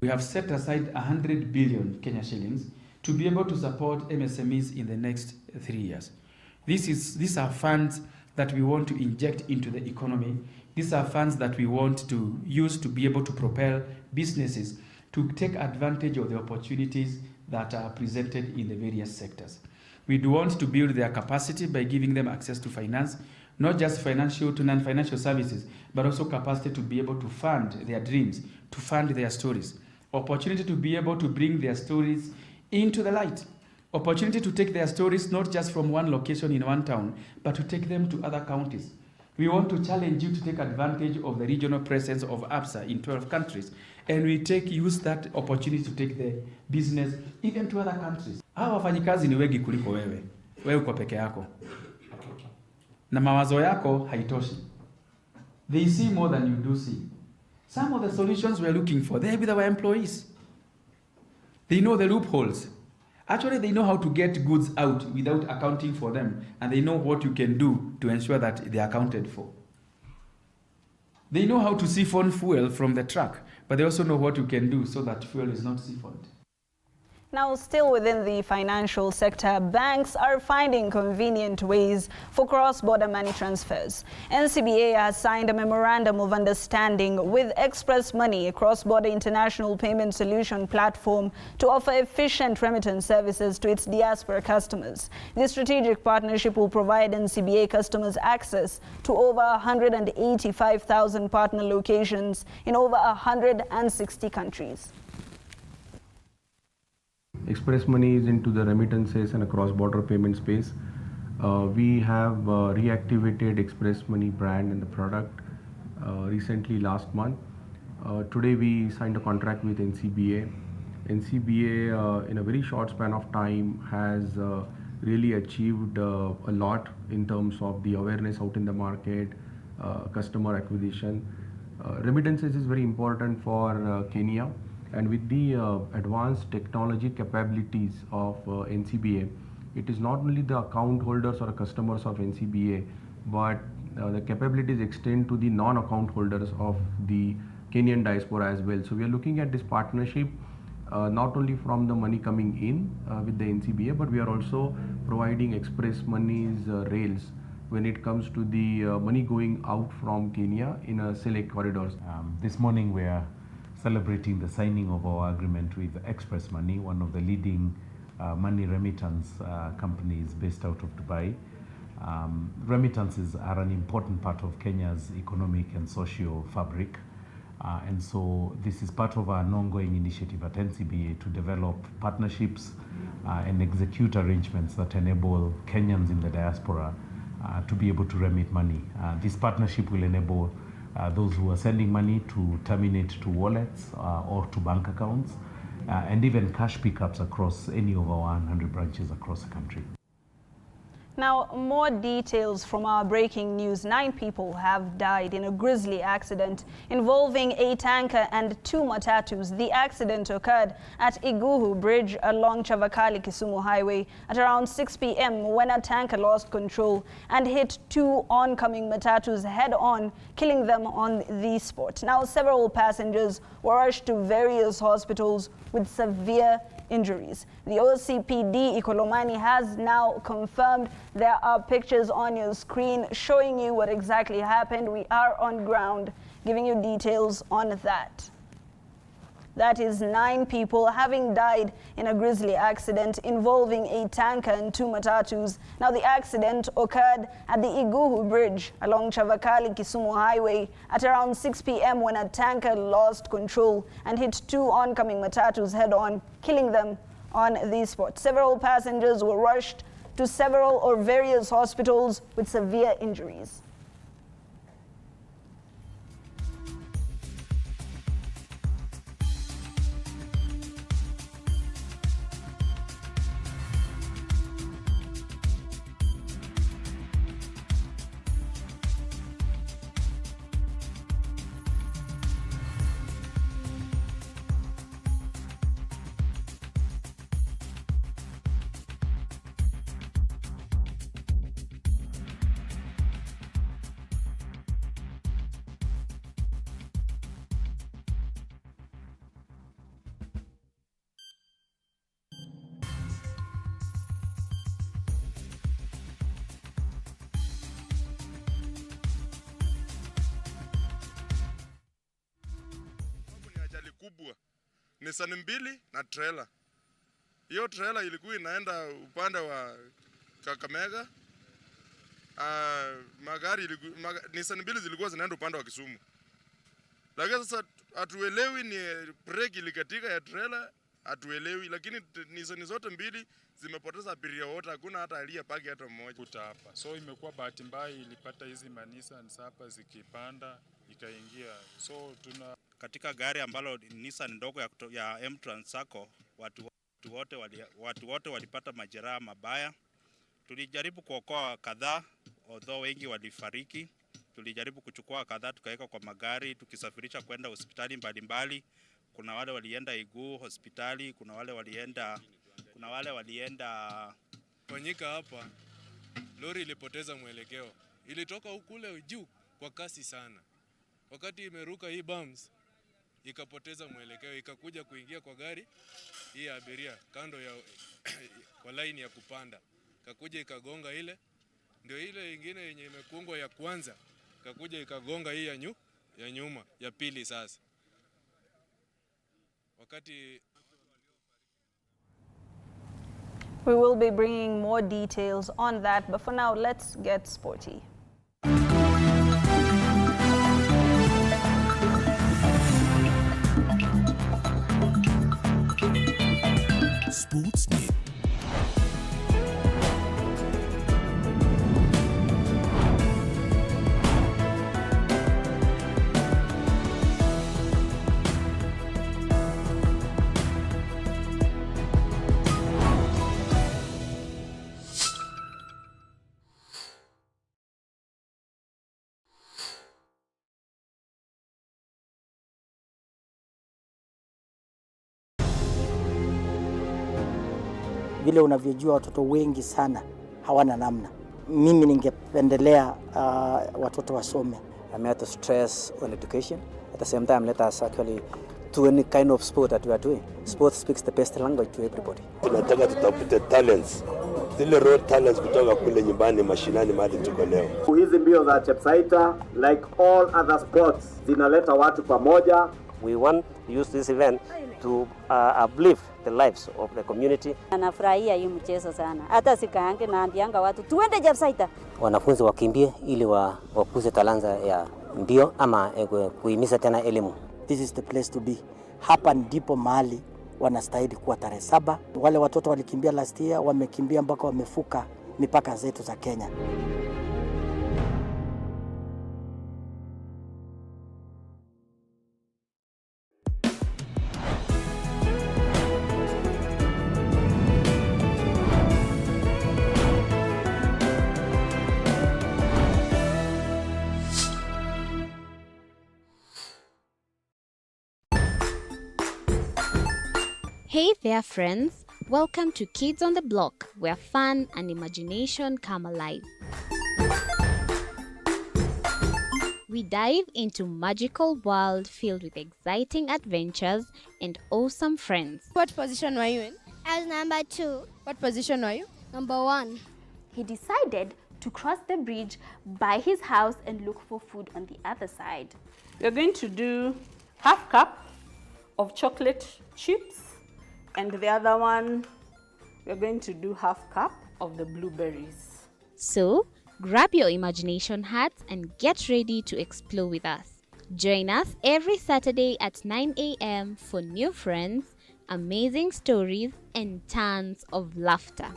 We have set aside 100 billion Kenya shillings to be able to support MSMEs in the next 3 years. These are funds that we want to inject into the economy. These are funds that we want to use to be able to propel businesses to take advantage of the opportunities that are presented in the various sectors. We do want to build their capacity by giving them access to finance, not just financial to non-financial services, but also capacity to be able to fund their dreams, to fund their stories. Opportunity to be able to bring their stories into the light. Opportunity to take their stories not just from one location in one town, but to take them to other counties. We want to challenge you to take advantage of the regional presence of ABSA in 12 countries. And we use that opportunity to take the business even to other countries. Hawa wafanyikazi ni wengi kuliko wewe. Wewe uko peke yako. Na mawazo yako haitoshi. They see more than you do see. Some of the solutions we're looking for, they're with our employees. They know the loopholes. Actually, they know how to get goods out without accounting for them, and they know what you can do to ensure that they're accounted for. They know how to siphon fuel from the truck, but they also know what you can do so that fuel is not siphoned. Now, still within the financial sector, banks are finding convenient ways for cross-border money transfers. NCBA has signed a memorandum of understanding with Express Money, a cross-border international payment solution platform, to offer efficient remittance services to its diaspora customers. This strategic partnership will provide NCBA customers access to over 185,000 partner locations in over 160 countries. Express Money is into the remittances and a cross-border payment space. We have reactivated Express Money brand and the product recently last month. Today we signed a contract with NCBA. NCBA in a very short span of time has really achieved a lot in terms of the awareness out in the market, customer acquisition. Remittances is very important for Kenya. And with the advanced technology capabilities of NCBA, it is not only the account holders or customers of NCBA, but the capabilities extend to the non-account holders of the Kenyan diaspora as well. So we are looking at this partnership not only from the money coming in with the NCBA, but we are also providing express monies rails when it comes to the money going out from Kenya in a select corridors. This morning we are celebrating the signing of our agreement with Express Money, one of the leading money remittance companies based out of Dubai. Remittances are an important part of Kenya's economic and social fabric. And so this is part of our ongoing initiative at NCBA to develop partnerships and execute arrangements that enable Kenyans in the diaspora to be able to remit money. This partnership will enable those who are sending money to terminate to wallets or to bank accounts and even cash pickups across any of our 100 branches across the country. Now, more details from our breaking news. 9 people have died in a grisly accident involving a tanker and 2 matatus. The accident occurred at Iguhu Bridge along Chavakali-Kisumu Highway at around 6 p.m. when a tanker lost control and hit 2 oncoming matatus head-on, killing them on the spot. Now, several passengers were rushed to various hospitals with severe injuries. The OCPD Ikolomani has now confirmed. There are pictures on your screen showing you what exactly happened. We are on ground giving you details on that. That is 9 people having died in a grisly accident involving a tanker and 2 matatus. Now, the accident occurred at the Iguhu Bridge along Chavakali-Kisumu Highway at around 6 p.m. when a tanker lost control and hit 2 oncoming matatus head-on, killing them on the spot. Several passengers were rushed to several or various hospitals with severe injuries. Kubwa Nissan 2 na trailer. Hiyo trailer ilikuwa inaenda upande wa Kakamega. Nissan 2 zilikuwa zinaenda upande wa Kisumu. Lakini sasa hatuelewi ni brake ilikatika ya trailer, hatuelewi, lakini Nissan zote 2 zimepoteza abiria wote, hakuna hata aliyepaki hata mmoja kuta hapa. So imekuwa bahati mbaya ilipata hizi Nissan hapa zikipanda ikaingia. So katika gari ambalo Nissan ndogo ya M-Trans Sacco, watu wote walipata majeraha mabaya. Tulijaribu kuokoa kadhaa, although wengi walifariki. Tulijaribu kuchukua kadhaa tukaweka kwa magari tukisafirisha kwenda hospitali mbalimbali. Kuna wale walienda Iguhu hospitali, kuna wale walienda fanyika hapa. Lori ilipoteza mwelekeo. Ilitoka kule juu kwa kasi sana. Wakati imeruka hii bumps, ikapoteza mwelekeo, ikakuja kuingia kwa gari hii abiria kando ya kwa line ya kupanda. Kakuja ikagonga ile, ndio ile ingine yenye imekungwa ya kwanza, kakuja ikagonga hii ya nyuma, ya pili sasa. Wakati we will be bringing more details on that, but for now let's get sporty. Sports Net. Vile unavyojua watoto wengi sana hawana namna. Mimi ningependelea watoto wasome. I'm here to stress on education. At the same time, let us actually to any kind of sport that we are doing. Sport speaks the best language to everybody. Tunataka tutafute talents, zile raw talents kutoka kule nyumbani mashinani mahali tuko leo. Hizi mbio za Chepsaita, like all other sports, zinaleta watu pamoja. We want to use this event to uplift the lives of the community. Anafurahia hii mchezo sana. Hata sikaange naambianga watu tuende Chepsaita. Wanafunzi wakimbie ili wakuze talanta ya mbio ama kuhimiza tena elimu. This is the place to be. Hapa ndipo mahali wanastahili kuwa tarehe 7. Wale watoto walikimbia last year, wamekimbia mpaka wamefuka mipaka zetu za Kenya. Hey there, friends. Welcome to Kids on the Block, where fun and imagination come alive. We dive into magical world filled with exciting adventures and awesome friends. What position were you in? I was number 2. What position were you? Number 1. He decided to cross the bridge by his house and look for food on the other side. We're going to do half cup of chocolate chips, and the other one, we're going to do half cup of the blueberries. So, grab your imagination hats and get ready to explore with us. Join us every Saturday at 9 a.m. for new friends, amazing stories, and tons of laughter.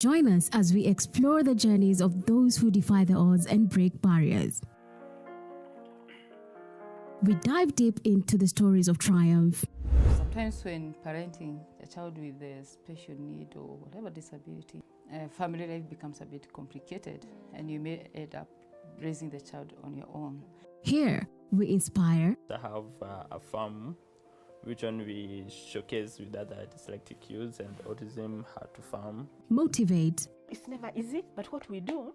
Join us as we explore the journeys of those who defy the odds and break barriers. We dive deep into the stories of triumph. Sometimes when parenting a child with a special need or whatever disability, family life becomes a bit complicated and you may end up raising the child on your own. Here, we inspire. I have a farm which one we showcase with other dyslexic youths and autism how to farm. Motivate. It's never easy, but what we do,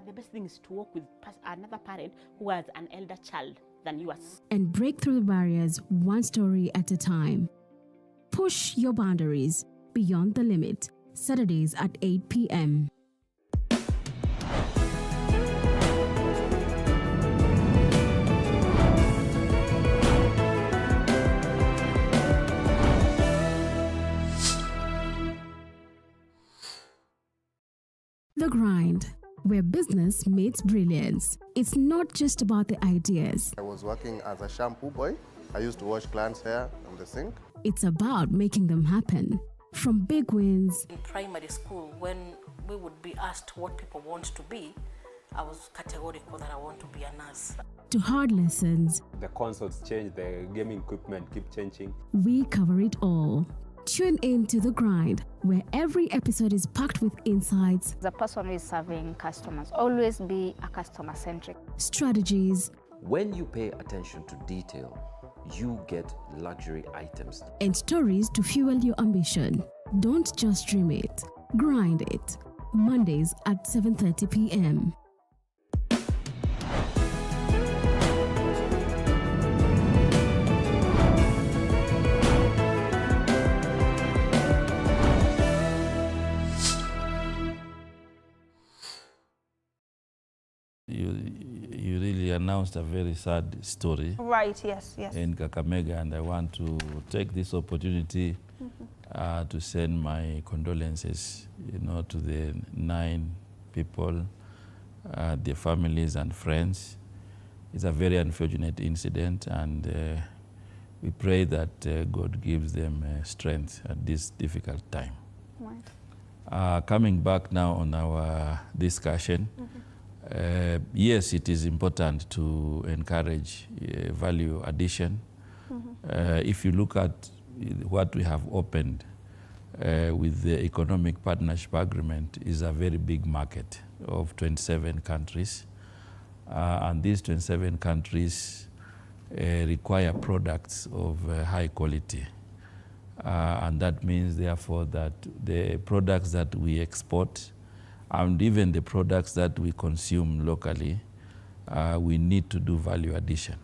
the best thing is to work with another parent who has an elder child than yours. And break through the barriers one story at a time. Push your boundaries beyond the limit. Saturdays at 8 p.m. The Grind, where business meets brilliance. It's not just about the ideas. I was working as a shampoo boy. I used to wash clients' hair on the sink. It's about making them happen. From big wins. In primary school, when we would be asked what people want to be, I was categorical that I want to be a nurse. To hard lessons. The consoles change, the gaming equipment keep changing. We cover it all. Tune in to The Grind, where every episode is packed with insights. The person who is serving customers, always be a customer-centric. Strategies. When you pay attention to detail, you get luxury items. And stories to fuel your ambition. Don't just dream it, grind it. Mondays at 7:30 p.m. You really announced a very sad story. Right, yes. In Kakamega, and I want to take this opportunity to send my condolences, to the 9 people, their families and friends. It's a very unfortunate incident, and we pray that God gives them strength at this difficult time. Right. Coming back now on our discussion, yes, it is important to encourage value addition. If you look at what we have opened with the Economic Partnership Agreement, is a very big market of 27 countries. and these 27 countries require products of high quality. And that means, therefore, that the products that we export and even the products that we consume locally, we need to do value addition.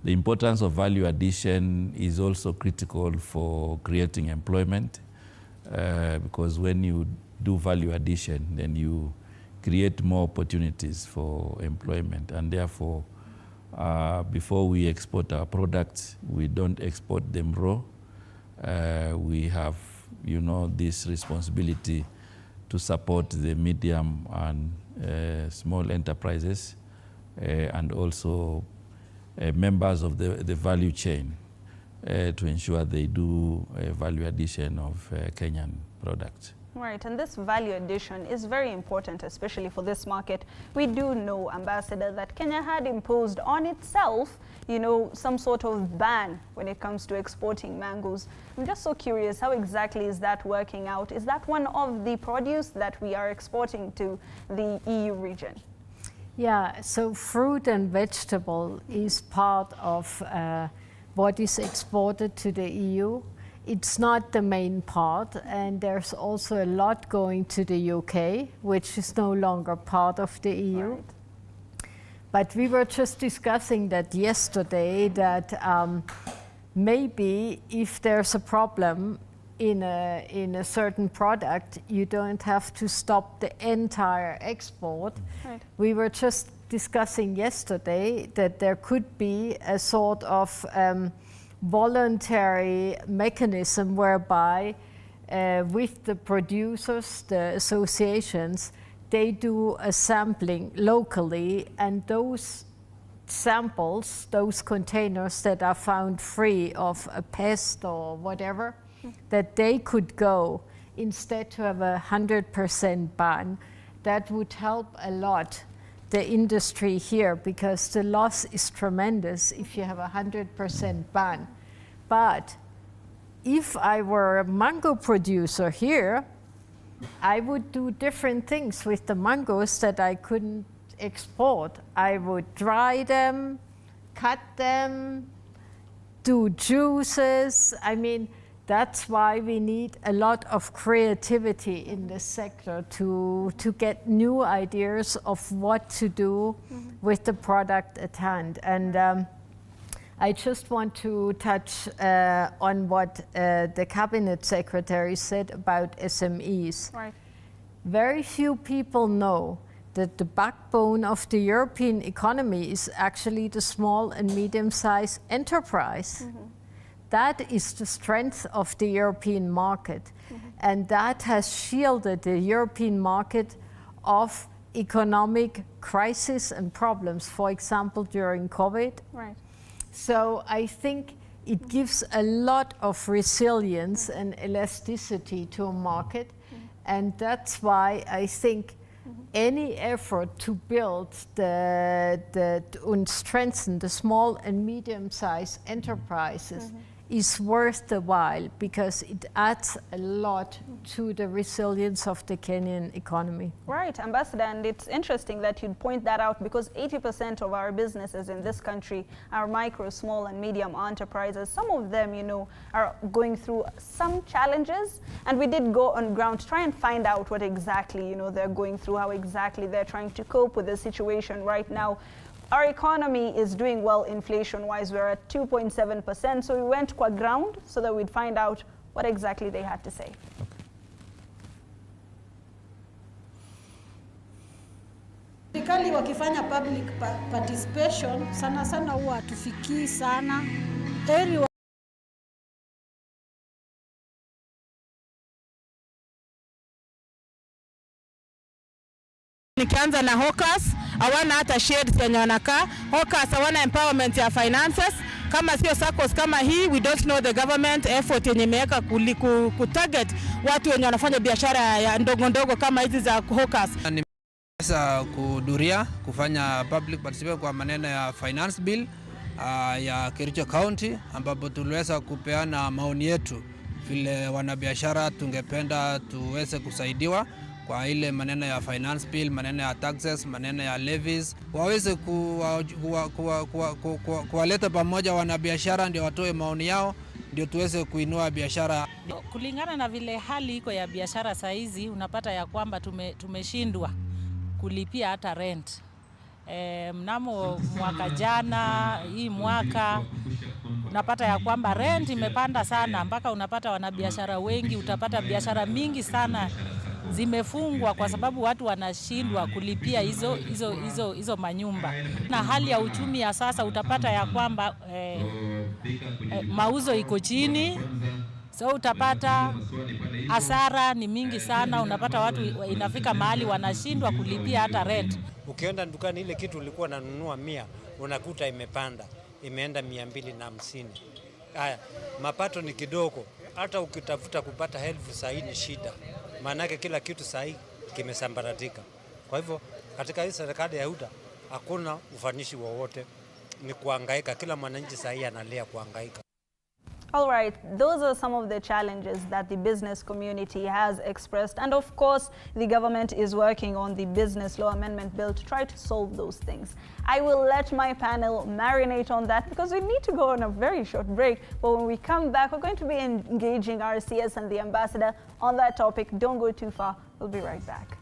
The importance of value addition is also critical for creating employment, because when you do value addition, then you create more opportunities for employment. And therefore, before we export our products, we don't export them raw. We have, this responsibility to support the medium and small enterprises and also members of the value chain to ensure they do value addition of Kenyan products. Right, and this value addition is very important, especially for this market. We do know, Ambassador, that Kenya had imposed on itself, some sort of ban when it comes to exporting mangoes. I'm just so curious, how exactly is that working out? Is that one of the produce that we are exporting to the EU region? Yeah, so fruit and vegetable is part of what is exported to the EU. It's not the main part, and there's also a lot going to the UK, which is no longer part of the EU. Right. But we were just discussing that yesterday, that maybe if there's a problem in a certain product, you don't have to stop the entire export. Right. We were just discussing yesterday that there could be a sort of voluntary mechanism whereby with the producers, the associations, they do a sampling locally, and those samples, those containers that are found free of a pest or whatever, that they could go instead to have 100% ban. That would help a lot the industry here, because the loss is tremendous if you have 100% ban. But if I were a mango producer here, I would do different things with the mangoes that I couldn't export. I would dry them, cut them, do juices. I mean, that's why we need a lot of creativity in this sector to get new ideas of what to do with the product at hand. And I just want to touch on what the Cabinet Secretary said about SMEs. Right. Very few people know that the backbone of the European economy is actually the small and medium-sized enterprise. That is the strength of the European market. And that has shielded the European market of economic crisis and problems, for example, during COVID. Right. So I think it gives a lot of resilience and elasticity to a market. And that's why I think any effort to build and strengthen the small and medium-sized enterprises is worth the while, because it adds a lot to the resilience of the Kenyan economy. Right, Ambassador, and it's interesting that you'd point that out, because 80% of our businesses in this country are micro, small and medium enterprises. Some of them, are going through some challenges, and we did go on ground to try and find out what exactly, they're going through, how exactly they're trying to cope with the situation right now. Our economy is doing well inflation-wise. We're at 2.7%, so we went qua ground so that we'd find out what exactly they had to say. Serikali wakifanya public participation, sana sana huwa hatufikii sana. Nikianza na hawkers, hawana hata shades yenye wanakaa. Hawkers hawana empowerment ya finances. Kama sio SACCOS kama hii, we don't know the government effort yenye imeweka kutarget watu wenye wanafanya biashara ya ndogo ndogo kama hizi za hawkers. Nimeweza kuhudhuria kufanya public participation kwa maneno ya finance bill ya Kericho County, ambapo tuliweza kupeana maoni yetu vile wanabiashara tungependa tuweze kusaidiwa kwa ile maneno ya finance bill, maneno ya taxes, maneno ya levies, waweze kuwaleta pamoja wanabiashara ndio watoe maoni yao, ndio tuweze kuinua biashara. Kulingana na vile hali iko ya biashara saa hizi, unapata ya kwamba tumeshindwa kulipia hata rent. Mnamo mwaka jana, hii mwaka unapata ya kwamba rent imepanda sana, mpaka unapata wanabiashara wengi, utapata biashara mingi sana zimefungwa kwa sababu watu wanashindwa kulipia hizo manyumba. Na hali ya uchumi ya sasa utapata ya kwamba mauzo iko chini, so utapata hasara ni mingi sana, unapata watu inafika mahali wanashindwa kulipia hata rent. Ukienda dukani ile kitu ulikuwa unanunua 100 unakuta imepanda, imeenda 250. Haya, mapato ni kidogo. Hata ukitafuta kupata help sahi ni shida. Maanake kila kitu sahi kimesambaratika. Kwa hivyo katika hii serikali ya UDA hakuna ufanishi wowote, ni kuhangaika. Kila mwananchi sahi analia kuhangaika. All right, those are some of the challenges that the business community has expressed. And of course, the government is working on the Business Law Amendment Bill to try to solve those things. I will let my panel marinate on that because we need to go on a very short break. But when we come back, we're going to be engaging our CS and the ambassador on that topic. Don't go too far. We'll be right back.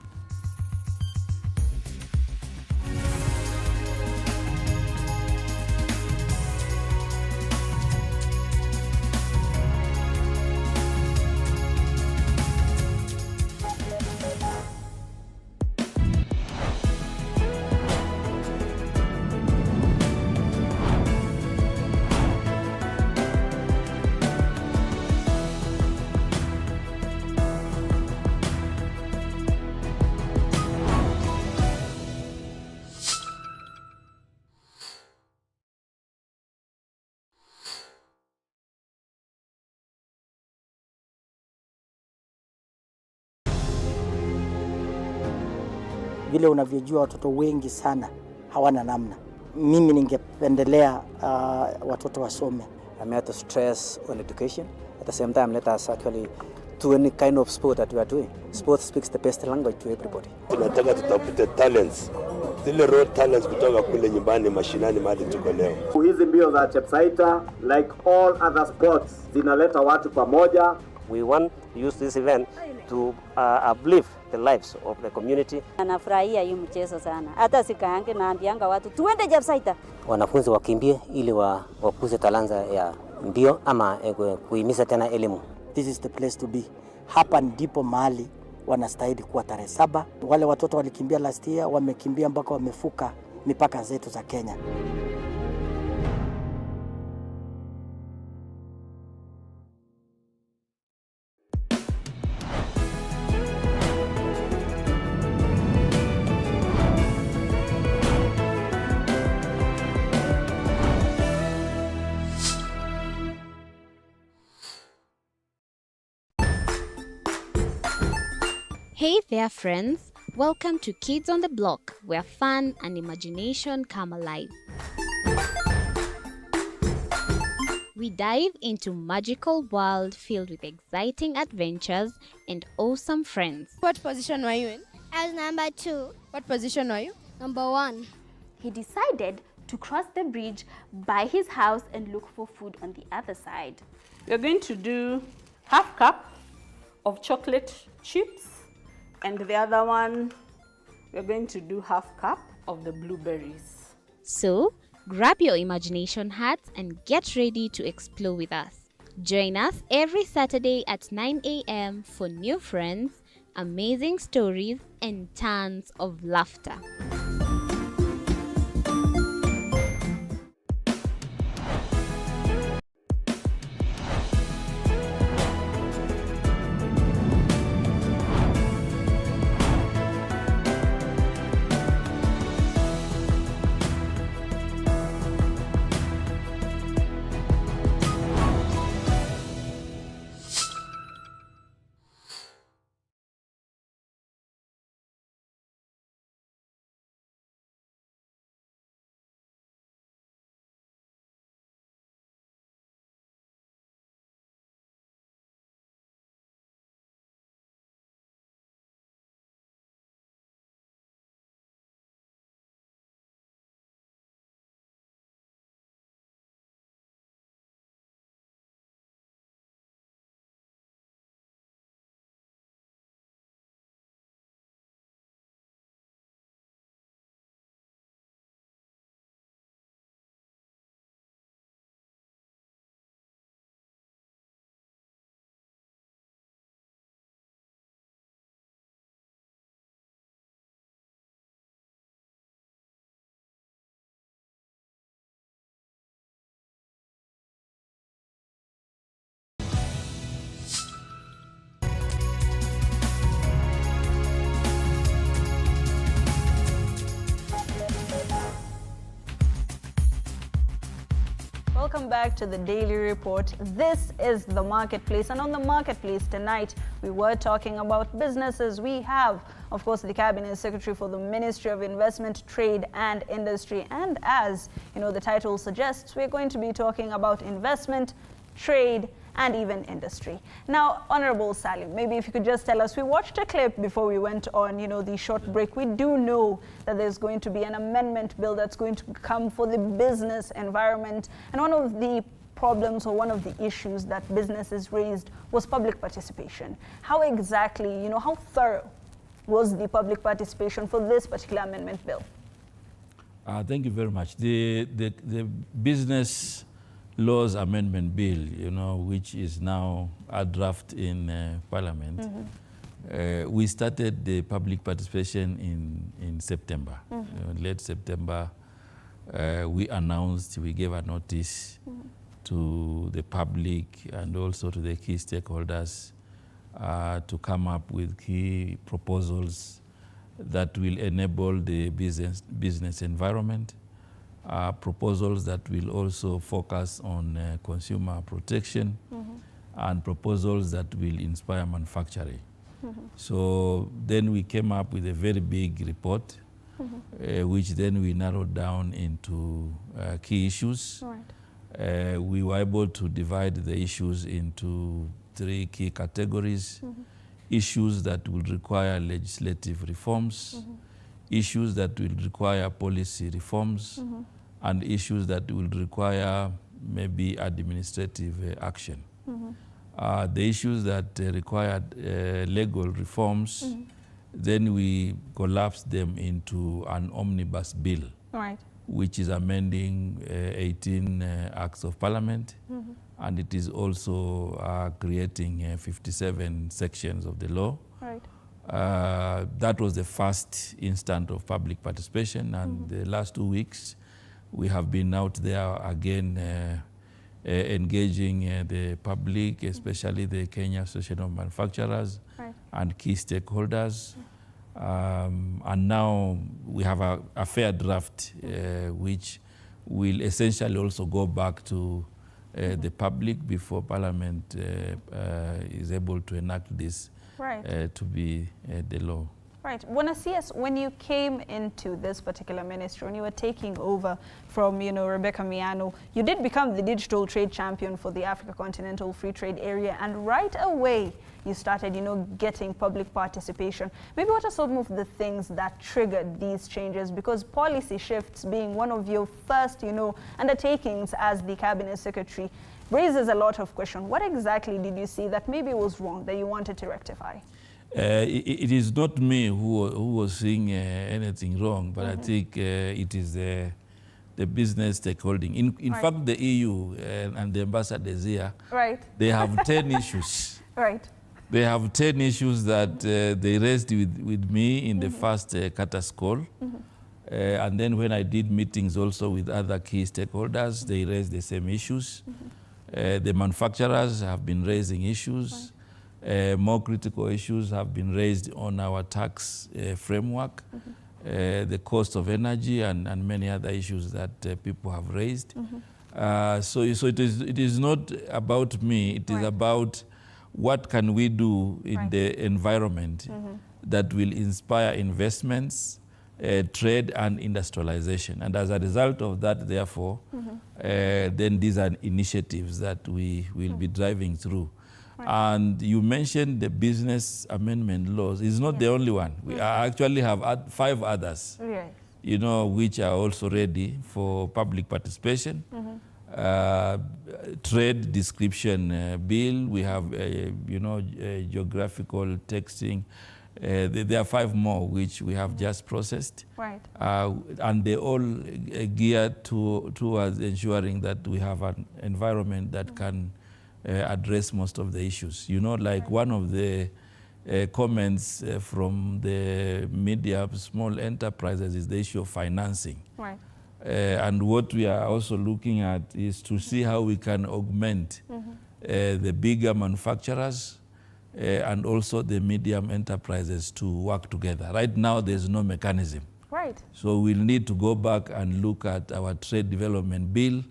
Vile unavyojua watoto wengi sana hawana namna. Mimi ningependelea watoto wasome. I'm here to stress on education. At the same time, let us actually do any kind of sport that we are doing. Sport speaks the best language to everybody. Tunataka tutafute talents, zile raw talents kutoka kule nyumbani mashinani mahali tuko leo. Hizi mbio za Chepsaita, like all other sports, zinaleta watu pamoja. We want to use this event to uplift the lives of the community. Anafurahia hii mchezo sana. Hata sikaange naambianga watu tuende Chepsaita. Wanafunzi wakimbie ili wakuze talanta ya mbio ama kuhimiza tena elimu. This is the place to be. Hapa ndipo mahali wanastahili kuwa tarehe 7. Wale watoto walikimbia last year, wamekimbia mpaka wamefuka mipaka zetu za Kenya. Hey there friends, welcome to Kids on the Block, where fun and imagination come alive. We dive into magical world filled with exciting adventures and awesome friends. What position were you in? I was number 2. What position were you? Number 1. He decided to cross the bridge by his house and look for food on the other side. We're going to do half cup of chocolate chips, and the other one, we're going to do half cup of the blueberries. So, grab your imagination hats and get ready to explore with us. Join us every Saturday at 9 a.m. for new friends, amazing stories, and tons of laughter. welcome back to the Daily Report. This is the Marketplace, and on the Marketplace tonight, we were talking about businesses. We have, of course, the Cabinet Secretary for the Ministry of Investment, Trade and Industry, and as you know, the title suggests, we're going to be talking about investment, trade, and even industry. Now, Honorable Salim, maybe if you could just tell us, we watched a clip before we went on, the short break. We do know that there's going to be an amendment bill that's going to come for the business environment. And one of the problems or one of the issues that businesses raised was public participation. How exactly, how thorough was the public participation for this particular amendment bill? Thank you very much. The business laws amendment bill, which is now a draft in Parliament, we started the public participation in September. Late September, we announced, we gave a notice to the public and also to the key stakeholders to come up with key proposals that will enable the business environment, proposals that will also focus on consumer protection, and proposals that will inspire manufacturing. So then we came up with a very big report, which then we narrowed down into key issues. Right. We were able to divide the issues into 3 key categories. Issues that will require legislative reforms, issues that will require policy reforms, and issues that will require maybe administrative action. The issues that required legal reforms, then we collapsed them into an omnibus bill, right, which is amending 18 acts of parliament, and it is also creating 57 sections of the law. Right. That was the first instant of public participation, and the last 2 weeks we have been out there again engaging the public, especially the Kenya Association of Manufacturers, right, and key stakeholders. And now we have a fair draft which will essentially also go back to the public before Parliament is able to enact this, right, to be the law. Right. Wanasias, when you came into this particular ministry, when you were taking over from, Rebecca Miano, you did become the digital trade champion for the Africa Continental Free Trade Area, and right away you started, getting public participation. Maybe what are some of the things that triggered these changes? Because policy shifts being one of your first, undertakings as the Cabinet Secretary raises a lot of questions. What exactly did you see that maybe was wrong that you wanted to rectify? It is not me who was seeing anything wrong, but I think it is the business stakeholding. In right, fact, the EU and the ambassadors here, right, they have 10 issues. Right. They have 10 issues that they raised with me in the first Qatar's call. And then when I did meetings also with other key stakeholders, they raised the same issues. The manufacturers have been raising issues. Right. More critical issues have been raised on our tax framework, the cost of energy, and many other issues that people have raised. So it is not about me, it is right, about what can we do in right, the environment that will inspire investments, trade and industrialization. And as a result of that, therefore, then these are initiatives that we will be driving through. Right. And you mentioned the business amendment laws. It's not the only one. We actually have 5 others, which are also ready for public participation. Trade description bill. We have, geographical texting. There are 5 more which we have just processed. Right. And they all geared towards ensuring that we have an environment that can address most of the issues. Like one of the comments from the small enterprises is the issue of financing. Right. And what we are also looking at is to see how we can augment the bigger manufacturers and also the medium enterprises to work together. Right now, there's no mechanism. Right. So we'll need to go back and look at our trade development bill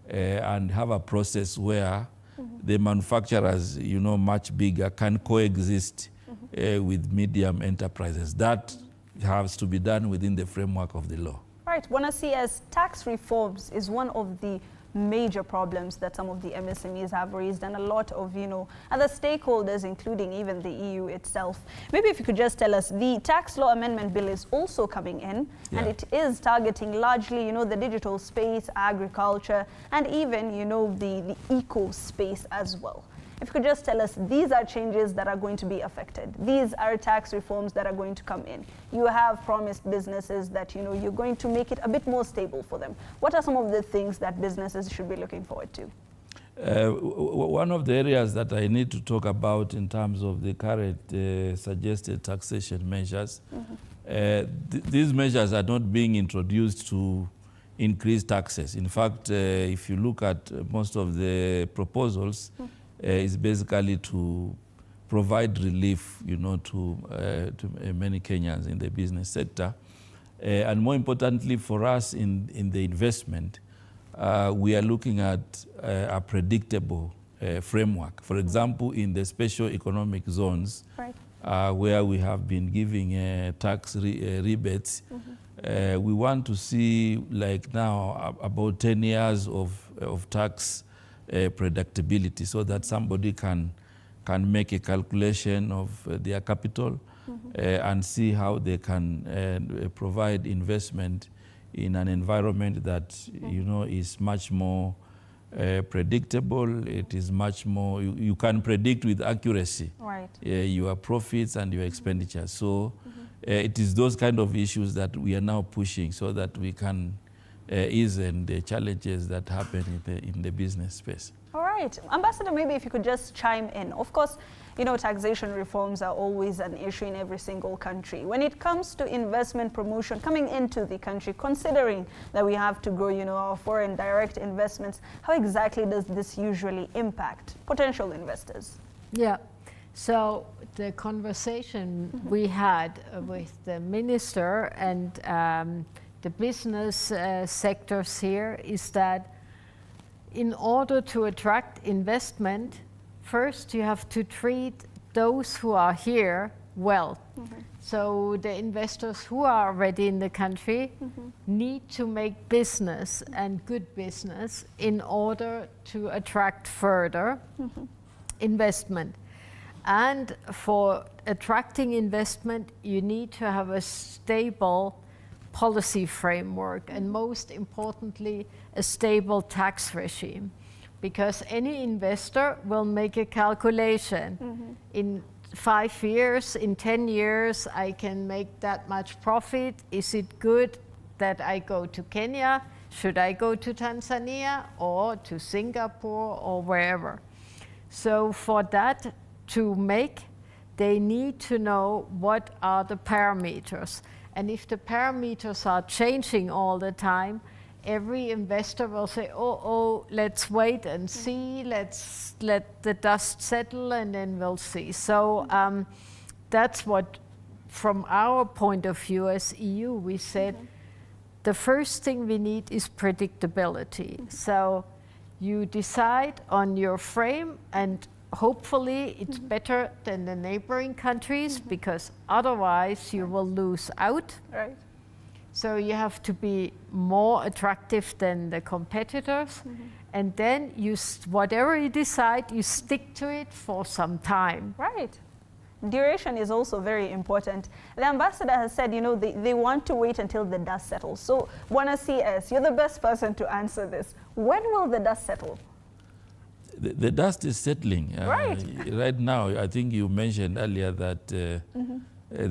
and have a process where the manufacturers, much bigger, can coexist with medium enterprises. That has to be done within the framework of the law. Right. Wanna see as tax reforms is one of the major problems that some of the MSMEs have raised, and a lot of, other stakeholders, including even the EU itself. Maybe if you could just tell us, the tax law amendment bill is also coming in, and it is targeting largely, the digital space, agriculture, and even, the eco space as well. If you could just tell us, these are changes that are going to be affected. These are tax reforms that are going to come in. You have promised businesses that, you're going to make it a bit more stable for them. What are some of the things that businesses should be looking forward to? One of the areas that I need to talk about in terms of the current suggested taxation measures, these measures are not being introduced to increase taxes. In fact, if you look at most of the proposals, is basically to provide relief, to many Kenyans in the business sector. And more importantly for us in the investment, we are looking at a predictable framework. For example, in the special economic zones, where we have been giving tax rebates, we want to see, like now, about 10 years of tax predictability, so that somebody can make a calculation of their capital and see how they can provide investment in an environment that is much more predictable. It is much more, you can predict with accuracy your profits and your expenditures. So it is those kind of issues that we are now pushing, so that we can ease the challenges that happen in the business space. All right. Ambassador, maybe if you could just chime in. Of course, taxation reforms are always an issue in every single country. When it comes to investment promotion coming into the country, considering that we have to grow, our foreign direct investments, how exactly does this usually impact potential investors? Yeah. So the conversation we had with the minister and the business sectors here is that in order to attract investment, first you have to treat those who are here well. So the investors who are already in the country need to make business and good business in order to attract further investment. And for attracting investment, you need to have a stable policy framework, and most importantly, a stable tax regime. Because any investor will make a calculation. In 5 years, in 10 years, I can make that much profit. Is it good that I go to Kenya? Should I go to Tanzania or to Singapore or wherever? So for that to make, they need to know what are the parameters. And if the parameters are changing all the time, every investor will say, oh, let's wait and see, let's let the dust settle and then we'll see. So that's what, from our point of view as EU, we said, the first thing we need is predictability. So you decide on your frame, and hopefully it's better than the neighboring countries, because otherwise you will lose out. Right. So you have to be more attractive than the competitors, and then whatever you decide, you stick to it for some time. Right. Duration is also very important. The ambassador has said, they want to wait until the dust settles. So, Bwana CS, you're the best person to answer this. When will the dust settle? The dust is settling. Right now, I think you mentioned earlier that the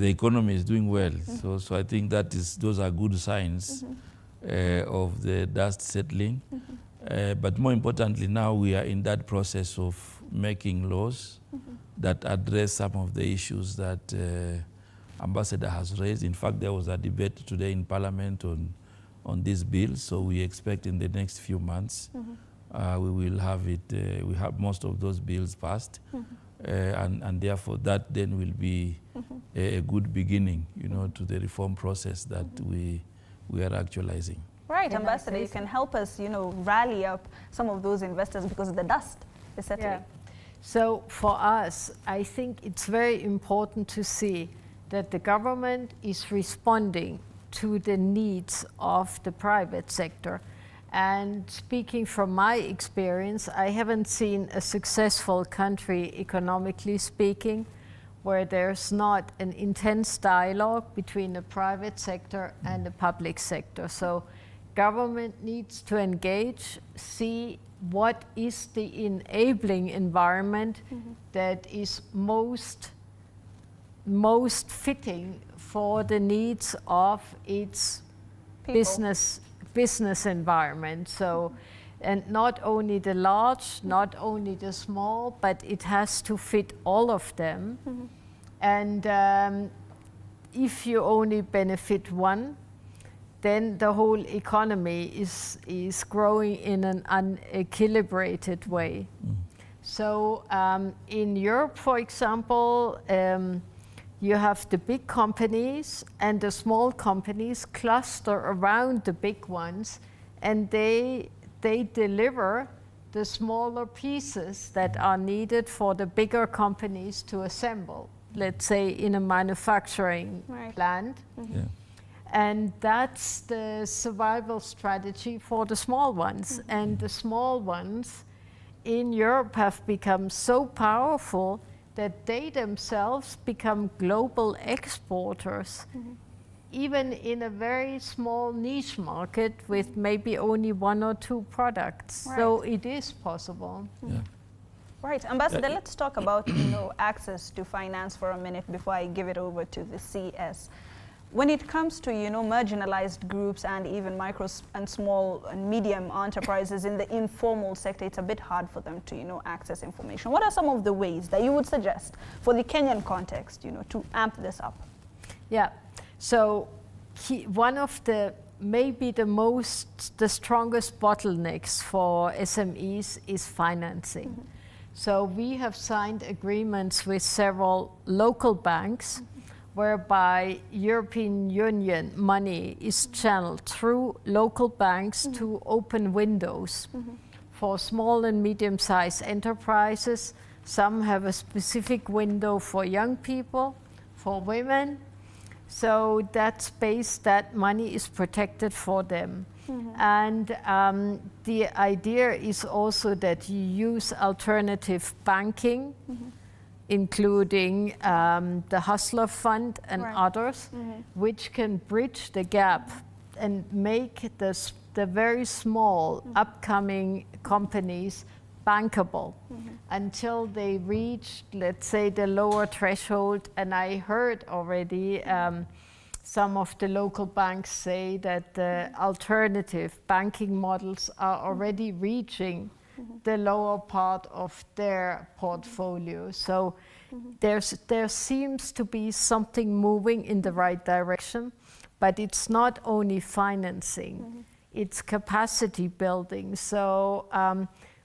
economy is doing well. So I think those are good signs of the dust settling. But more importantly, now we are in that process of making laws that address some of the issues that Ambassador has raised. In fact, there was a debate today in Parliament on this bill. So we expect in the next few months we will have it. We have most of those bills passed, and therefore that then will be a good beginning, to the reform process that we are actualizing. Right, Can I Ambassador, say you can so? help us, rally up some of those investors because the dust is settling. Yeah. So for us, I think it's very important to see that the government is responding to the needs of the private sector. And speaking from my experience, I haven't seen a successful country, economically speaking, where there's not an intense dialogue between the private sector and the public sector. So government needs to engage, see what is the enabling environment that is most fitting for the needs of its business environment. So, and not only the large, not only the small, but it has to fit all of them. And if you only benefit one, then the whole economy is growing in an unequilibrated way. So in Europe, for example, you have the big companies and the small companies cluster around the big ones, and they deliver the smaller pieces that are needed for the bigger companies to assemble, let's say in a manufacturing plant. Yeah. And that's the survival strategy for the small ones. And the small ones in Europe have become so powerful that they themselves become global exporters, even in a very small niche market with maybe only one or two products. Right. So it is possible. Yeah. Right, Ambassador, let's talk about access to finance for a minute before I give it over to the CS. When it comes to marginalized groups and even micro and small and medium enterprises in the informal sector, it's a bit hard for them to access information. What are some of the ways that you would suggest for the Kenyan context, to amp this up? Yeah, so one of the maybe the strongest bottlenecks for SMEs is financing. So we have signed agreements with several local banks whereby European Union money is channeled through local banks to open windows for small and medium-sized enterprises. Some have a specific window for young people, for women. So that space, that money is protected for them. And the idea is also that you use alternative banking, including the Hustler Fund and others, which can bridge the gap and make the very small upcoming companies bankable until they reach, let's say, the lower threshold. And I heard already some of the local banks say that the alternative banking models are already reaching the lower part of their portfolio. So there seems to be something moving in the right direction, but it's not only financing, it's capacity building. So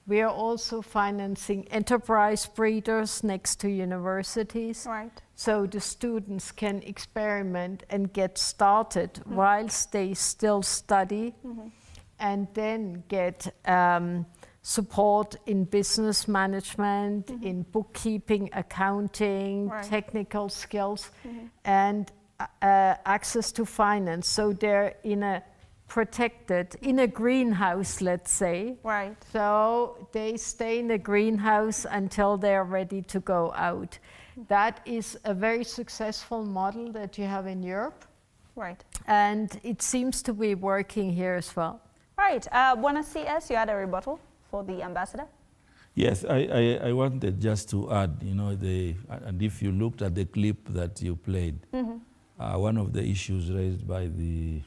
we are also financing enterprise breeders next to universities. So the students can experiment and get started whilst they still study, and then get support in business management, in bookkeeping, accounting, technical skills, and access to finance. So they're protected in a greenhouse, let's say. So they stay in the greenhouse until they're ready to go out. That is a very successful model that you have in Europe. And it seems to be working here as well. Buona CS, you had a rebuttal for the ambassador? Yes, I wanted just to add, and if you looked at the clip that you played, one of the issues raised by the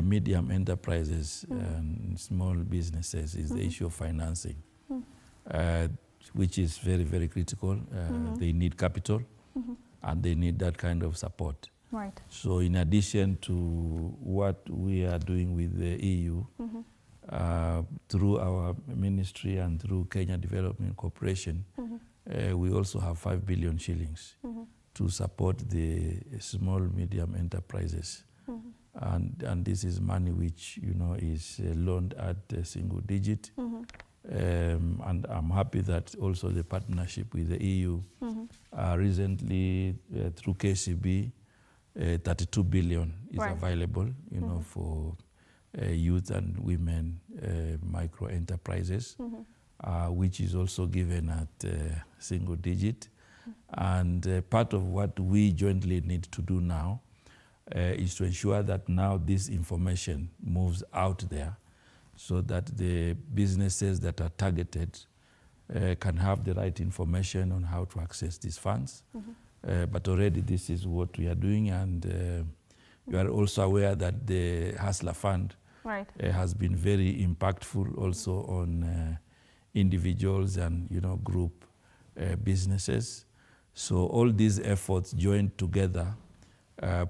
medium enterprises and small businesses is the issue of financing, which is very, very critical. They need capital, and they need that kind of support. So in addition to what we are doing with the EU, through our ministry and through Kenya Development Corporation, we also have 5 billion shillings to support the small, medium enterprises and this is money which is loaned at a single digit. And I'm happy that also the partnership with the EU recently through KCB, 32 billion is available, for youth and women micro enterprises, which is also given at single digit. And part of what we jointly need to do now is to ensure that now this information moves out there, so that the businesses that are targeted can have the right information on how to access these funds. But already this is what we are doing, and you are also aware that the Hustler Fund has been very impactful also on individuals and group businesses. So all these efforts joined together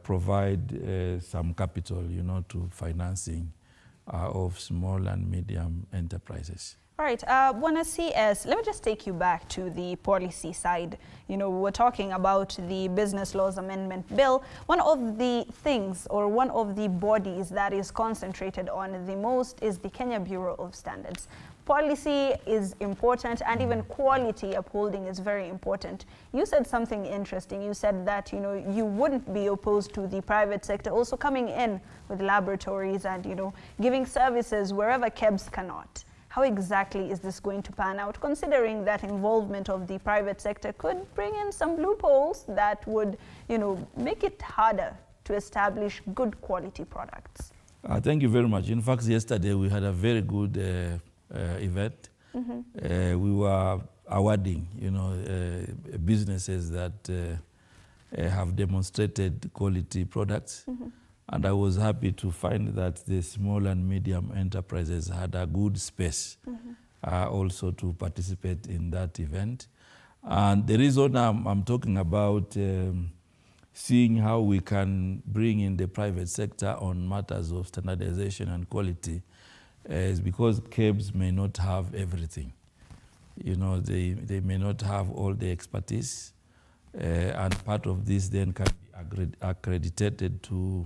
provide some capital, to financing of small and medium enterprises. Right. Bwana CS, let me just take you back to the policy side. We're talking about the Business Laws Amendment Bill. One of the things, or one of the bodies that is concentrated on the most is the Kenya Bureau of Standards. Policy is important, and even quality upholding is very important. You said something interesting. You said that you wouldn't be opposed to the private sector also coming in with laboratories and giving services wherever KEBS cannot. How exactly is this going to pan out, considering that involvement of the private sector could bring in some loopholes that would make it harder to establish good quality products? Thank you very much. In fact, yesterday we had a very good event. We were awarding, businesses that have demonstrated quality products. And I was happy to find that the small and medium enterprises had a good space also to participate in that event. And the reason I'm talking about seeing how we can bring in the private sector on matters of standardization and quality is because KEBS may not have everything. They may not have all the expertise, and part of this then can be accredited to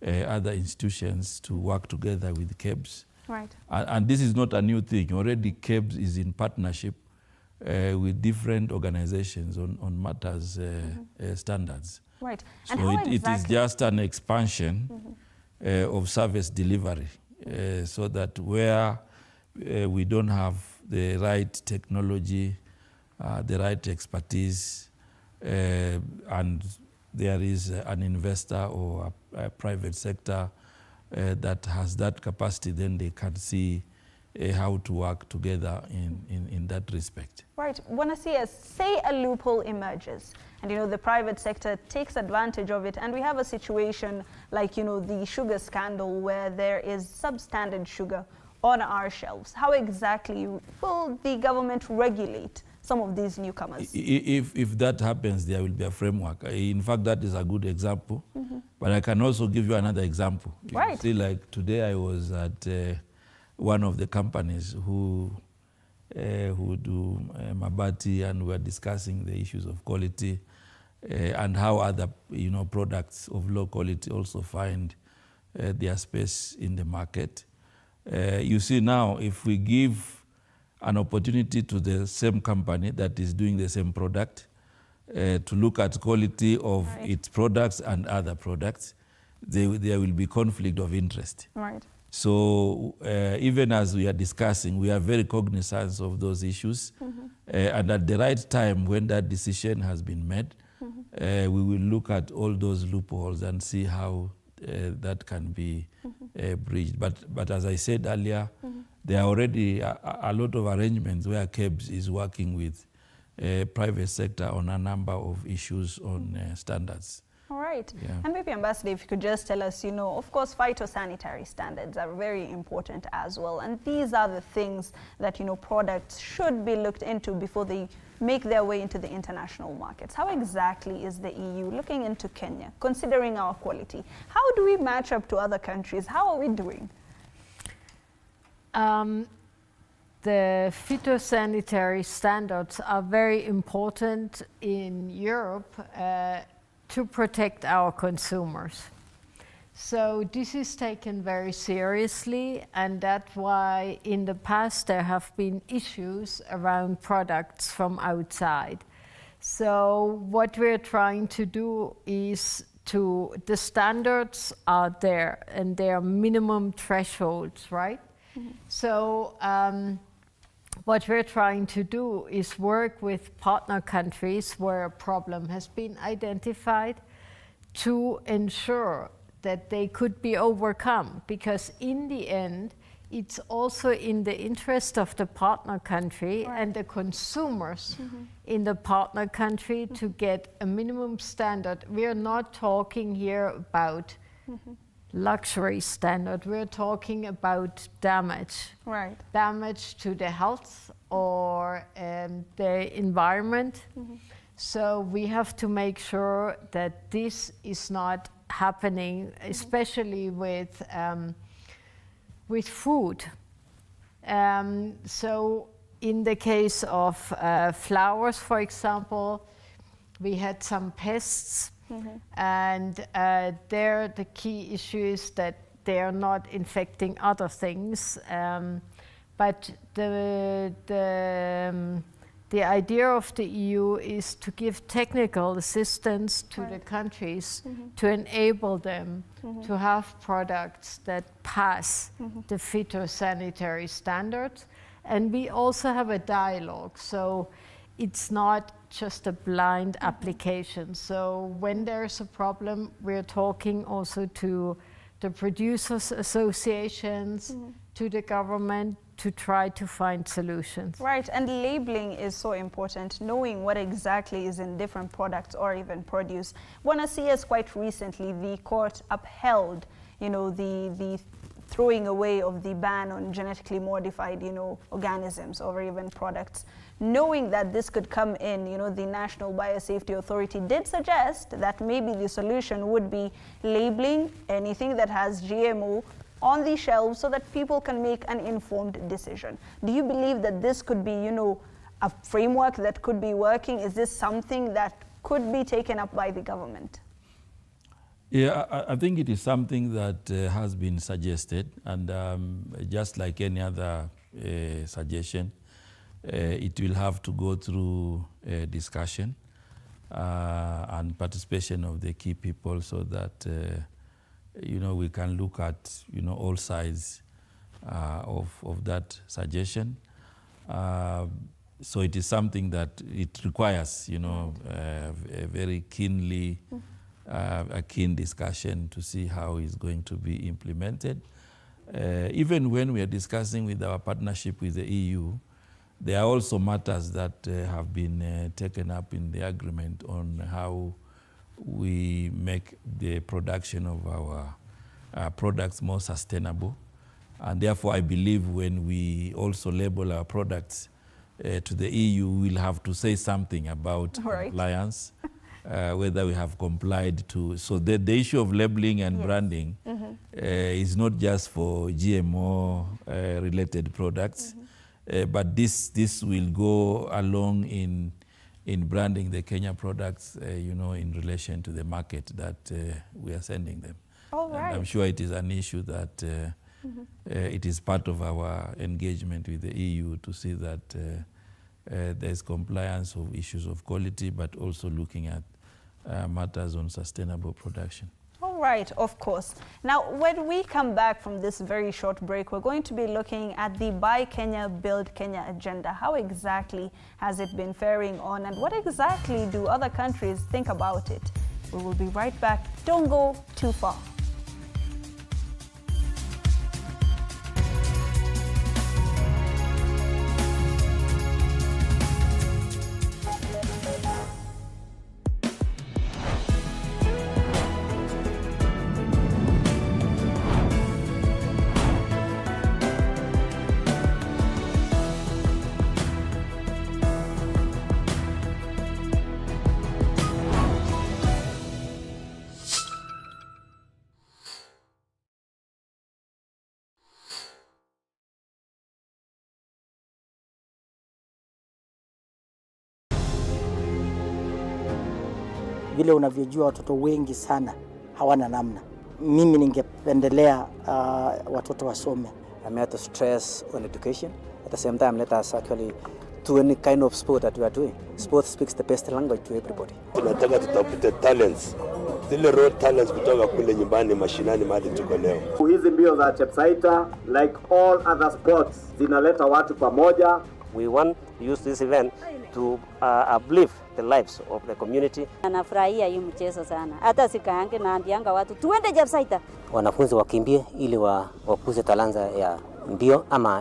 other institutions to work together with KEBS. Right. And this is not a new thing. Already KEBS is in partnership with different organizations on matters standards. Right. So it is just an expansion of service delivery, so that where we don't have the right technology, the right expertise, and there is an investor or a private sector that has that capacity, then they can see how to work together in that respect. Right. Bwana CS, say a loophole emerges and the private sector takes advantage of it, and we have a situation like the sugar scandal where there is substandard sugar on our shelves. How exactly will the government regulate some of these newcomers? If that happens, there will be a framework. In fact, that is a good example. But I can also give you another example. Right. You see, like today I was at one of the companies who do Mabati, and we're discussing the issues of quality and how other products of low quality also find their space in the market. You see now, if we give an opportunity to the same company that is doing the same product to look at quality of its products and other products, there will be conflict of interest. Right. So even as we are discussing, we are very cognizant of those issues. And at the right time, when that decision has been made, we will look at all those loopholes and see how that can be bridged. But as I said earlier, there are already a lot of arrangements where KEBS is working with private sector on a number of issues on standards. All right. Yeah. And maybe, Ambassador, if you could just tell us, of course, phytosanitary standards are very important as well. And these are the things that, products should be looked into before they make their way into the international markets. How exactly is the EU looking into Kenya, considering our quality? How do we match up to other countries? How are we doing? The phytosanitary standards are very important in Europe to protect our consumers. So this is taken very seriously, and that's why in the past there have been issues around products from outside. So what we're trying to do is the standards are there and there are minimum thresholds, right? Mm-hmm. So what we're trying to do is work with partner countries where a problem has been identified to ensure that they could be overcome, because in the end, it's also in the interest of the partner country and the consumers in the partner country to get a minimum standard. We're not talking here about luxury standard, we're talking about damage. Right. Damage to the health or the environment. So we have to make sure that this is not happening, especially with food. So in the case of flowers, for example, we had some pests, and there the key issue is that they are not infecting other things. But the idea of the EU is to give technical assistance to the countries to enable them to have products that pass the phytosanitary standards. And we also have a dialogue, so it's not just a blind application. So when there's a problem, we're talking also to the producers' associations, to the government, to try to find solutions. Right, and labeling is so important, knowing what exactly is in different products or even produce. Want to see us quite recently, the court upheld, the throwing away of the ban on genetically modified, organisms or even products. Knowing that this could come in, the National Biosafety Authority did suggest that maybe the solution would be labeling anything that has GMO on the shelves so that people can make an informed decision. Do you believe that this could be, a framework that could be working? Is this something that could be taken up by the government? Yeah, I think it is something that has been suggested, and just like any other suggestion, it will have to go through discussion and participation of the key people so that we can look at all sides of that suggestion. So it is something that it requires a very a keen discussion to see how it's going to be implemented. Even when we are discussing with our partnership with the EU, there are also matters that have been taken up in the agreement on how we make the production of our products more sustainable. And therefore, I believe when we also label our products to the EU, we'll have to say something about compliance, whether we have complied to. So the issue of labeling and branding is not just for GMO related products, but this will go along in branding the Kenya products, in relation to the market that we are sending them. All right. And I'm sure it is an issue that it is part of our engagement with the EU to see that there's compliance of issues of quality, but also looking at matters on sustainable production. All right, of course. Now, when we come back from this very short break, we're going to be looking at the Buy Kenya, Build Kenya agenda. How exactly has it been faring on, and what exactly do other countries think about it? We will be right back. Don't go too far. Vile unavyojua watoto wengi sana hawana namna. mimi ningependelea watoto wasome. I'm here to stress on education. At the same time, let us actually do any kind of sport that we are doing. Sport speaks the best language to everybody. Tunataka tutafute talents, zile raw talents kutoka kule nyumbani mashinani mahali tuko leo. Hizi mbio za Chepsaita, like all other sports, zinaleta watu pamoja. We want to use this event to uplift the lives of the community. Anafurahia hii mchezo sana. Hata sikaange naambianga watu tuende Chepsaita. Wanafunzi wakimbie ili wakuze talanta ya mbio ama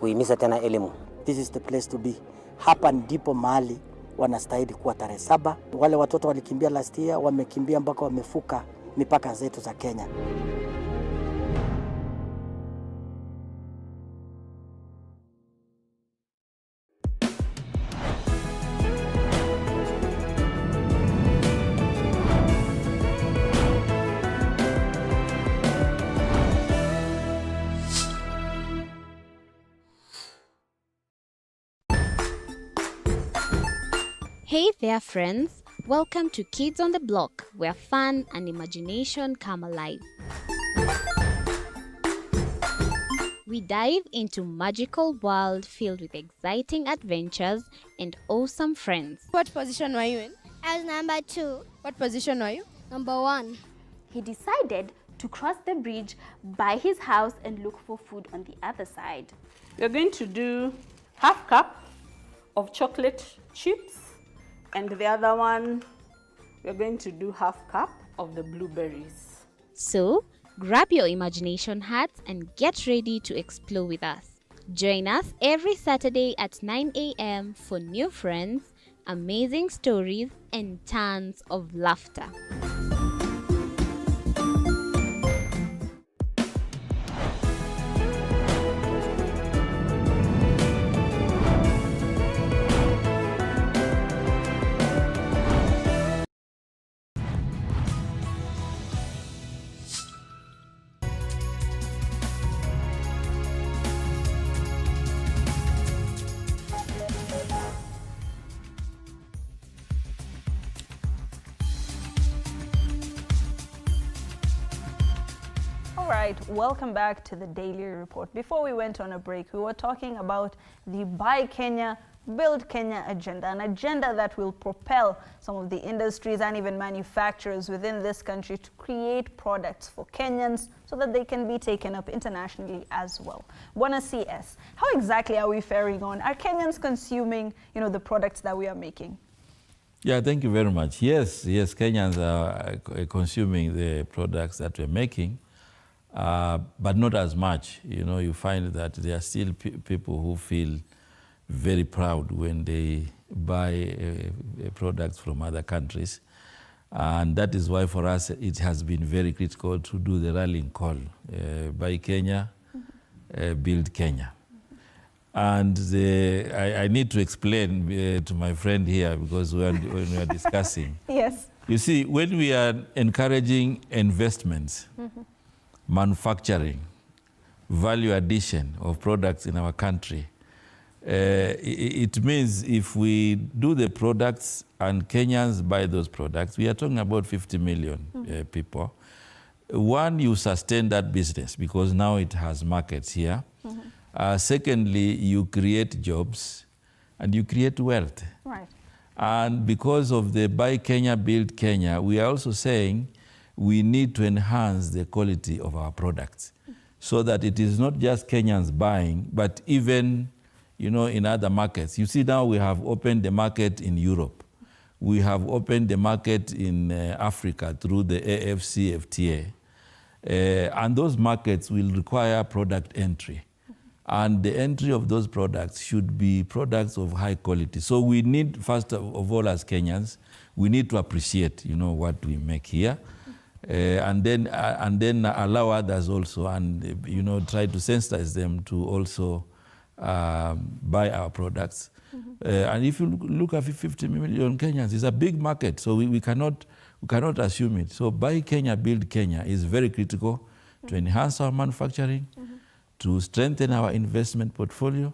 kuhimiza tena elimu. This is the place to be. Hapa ndipo mahali wanastahili kuwa tarehe 7. Wale watoto walikimbia last year, wamekimbia mpaka wamefuka mipaka zetu za Kenya. Hey there, friends. Welcome to Kids on the Block, where fun and imagination come alive. We dive into magical world filled with exciting adventures and awesome friends. What position were you in? I was number 2. What position were you? Number 1. He decided to cross the bridge by his house and look for food on the other side. We're going to do half cup of chocolate chips, and the other one, we're going to do half cup of the blueberries. So, grab your imagination hats and get ready to explore with us. Join us every Saturday at 9 a.m. for new friends, amazing stories, and tons of laughter. All right, welcome back to the Daily Report. Before we went on a break, we were talking about the Buy Kenya, Build Kenya agenda, an agenda that will propel some of the industries and even manufacturers within this country to create products for Kenyans so that they can be taken up internationally as well. Bwana CS, how exactly are we faring on? Are Kenyans consuming, the products that we are making? Yeah, thank you very much. Yes, Kenyans are consuming the products that we're making. But not as much. You find that there are still people who feel very proud when they buy products from other countries. And that is why for us it has been very critical to do the rallying call, Buy Kenya, Build Kenya. And I need to explain to my friend here, because when we are discussing. Yes. You see, when we are encouraging investments, manufacturing, value addition of products in our country, it means if we do the products and Kenyans buy those products, we are talking about 50 million people. One, you sustain that business because now it has markets here. Secondly, you create jobs and you create wealth. Right. And because of the Buy Kenya, Build Kenya, we are also saying we need to enhance the quality of our products so that it is not just Kenyans buying, but even, in other markets. You see, now we have opened the market in Europe. We have opened the market in Africa through the AFCFTA. And those markets will require product entry. And the entry of those products should be products of high quality. So we need, first of all, as Kenyans, we need to appreciate, what we make here. And then allow others also, and try to sensitize them to also buy our products. And if you look at 50 million Kenyans, it's a big market, so we cannot assume it. So Buy Kenya, Build Kenya is very critical to enhance our manufacturing, to strengthen our investment portfolio,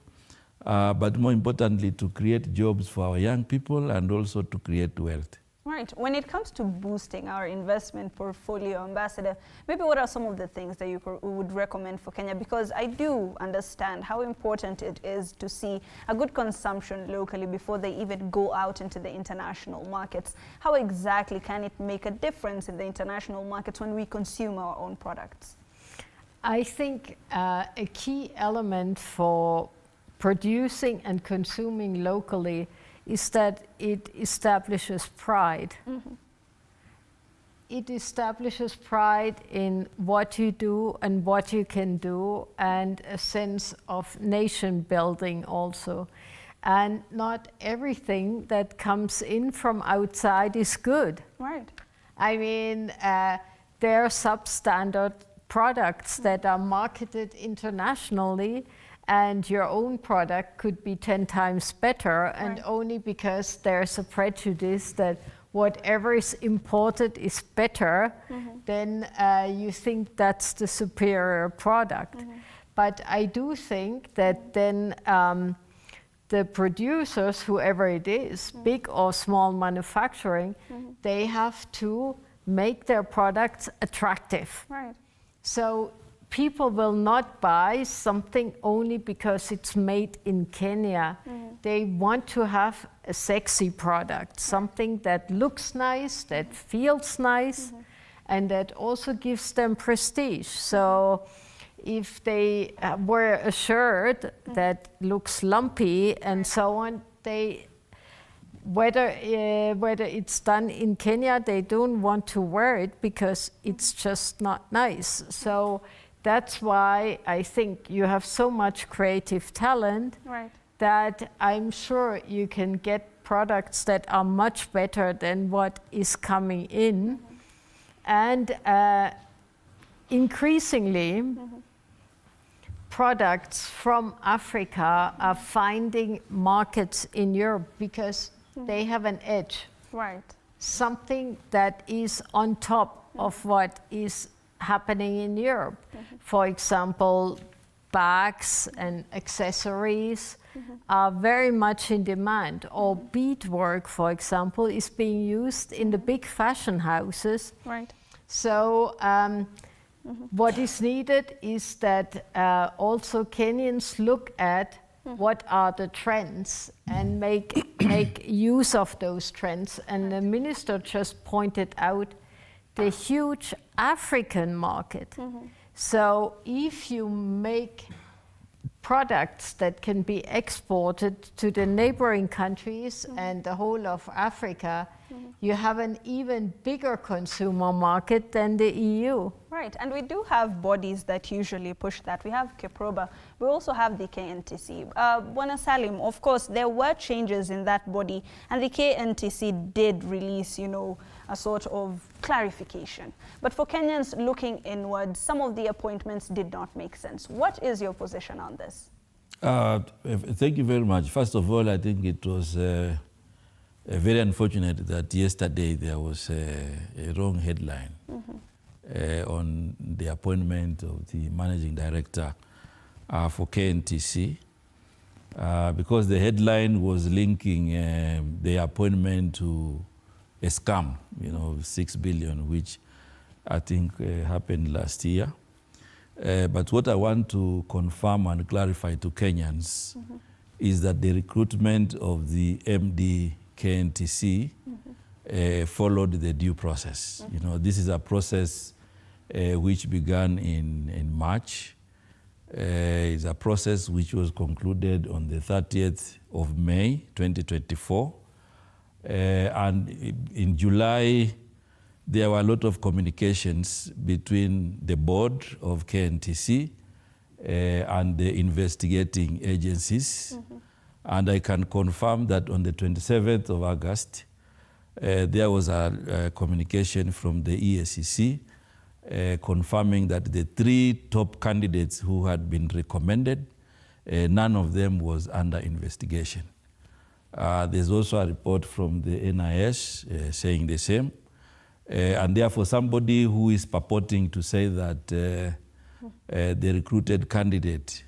but more importantly, to create jobs for our young people and also to create wealth. Right. When it comes to boosting our investment portfolio, Ambassador, maybe what are some of the things that you would recommend for Kenya? Because I do understand how important it is to see a good consumption locally before they even go out into the international markets. How exactly can it make a difference in the international markets when we consume our own products? I think a key element for producing and consuming locally is that it establishes pride. Mm-hmm. It establishes pride in what you do and what you can do, and a sense of nation building also. And not everything that comes in from outside is good. Right. I mean, there are substandard products that are marketed internationally, and your own product could be 10 times better, and only because there's a prejudice that whatever is imported is better, then you think that's the superior product. But I do think that then the producers, whoever it is, big or small manufacturing, they have to make their products attractive. Right. So people will not buy something only because it's made in Kenya. They want to have a sexy product, something that looks nice, that feels nice, and that also gives them prestige. So if they wear a shirt that looks lumpy and so on, they whether it's done in Kenya, they don't want to wear it because it's just not nice. So that's why I think you have so much creative talent that I'm sure you can get products that are much better than what is coming in. And increasingly, products from Africa are finding markets in Europe because they have an edge. Right. Something that is on top of what is happening in Europe. For example, bags and accessories are very much in demand. Or beadwork, for example, is being used in the big fashion houses. Right. So what is needed is that also Kenyans look at what are the trends and make use of those trends. And the minister just pointed out the huge African market. So if you make products that can be exported to the neighboring countries and the whole of Africa, you have an even bigger consumer market than the EU. Right, and we do have bodies that usually push that. We have Keproba, we also have the KNTC. Bwana Salim, of course, there were changes in that body, and the KNTC did release, you know, a sort of clarification. But for Kenyans looking inward, some of the appointments did not make sense. What is your position on this? Thank you very much. First of all, I think it was very unfortunate that yesterday there was a wrong headline on the appointment of the managing director for KNTC, because the headline was linking the appointment to a scam, you know, 6 billion, which I think happened last year. But what I want to confirm and clarify to Kenyans is that the recruitment of the MD KNTC followed the due process. You know, this is a process which began in March. It's a process which was concluded on the 30th of May, 2024. And in July, there were a lot of communications between the board of KNTC and the investigating agencies. And I can confirm that on the 27th of August, there was a communication from the EACC confirming that the 3 top candidates who had been recommended, none of them was under investigation. There's also a report from the NIS saying the same. And therefore, somebody who is purporting to say that the recruited candidate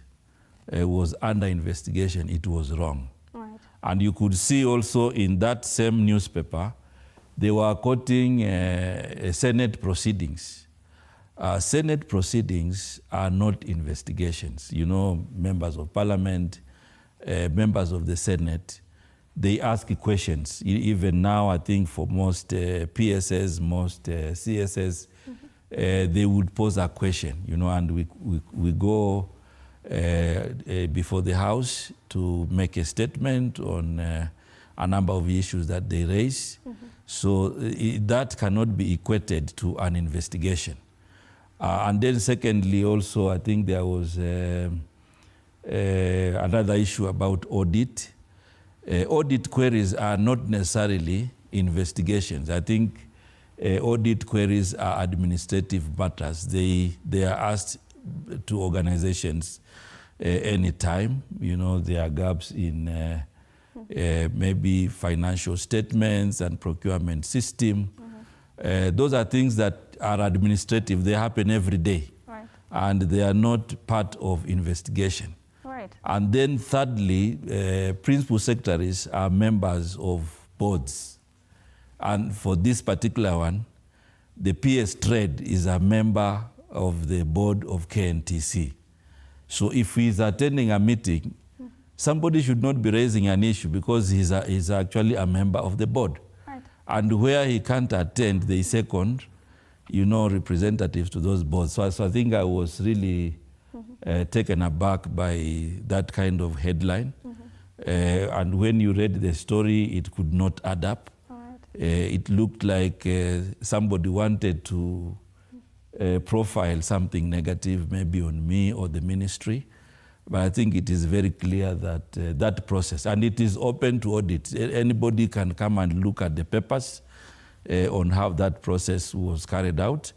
was under investigation, it was wrong. Right. And you could see also in that same newspaper they were quoting Senate proceedings. Senate proceedings are not investigations. You know, members of parliament, members of the Senate, they ask questions. Even now, I think for most PSS, most CSS, they would pose a question, you know, and we go before the House to make a statement on a number of issues that they raise. So that cannot be equated to an investigation. And then secondly, also, I think there was another issue about audit. Audit queries are not necessarily investigations. I think audit queries are administrative matters. They are asked to organizations anytime. You know, there are gaps in maybe financial statements and procurement system. Those are things that are administrative. They happen every day. Right. And they are not part of investigation. Right. And then thirdly, principal secretaries are members of boards. And for this particular one, the PS Trade is a member of the board of KNTC. So if he's attending a meeting, somebody should not be raising an issue because he's actually a member of the board. Right. And where he can't attend, they second, you know, representatives to those boards. So I think I was really taken aback by that kind of headline. And when you read the story, it could not add up. It looked like somebody wanted to profile something negative, maybe on me or the ministry. But I think it is very clear that that process, and it is open to audit. Anybody can come and look at the papers on how that process was carried out.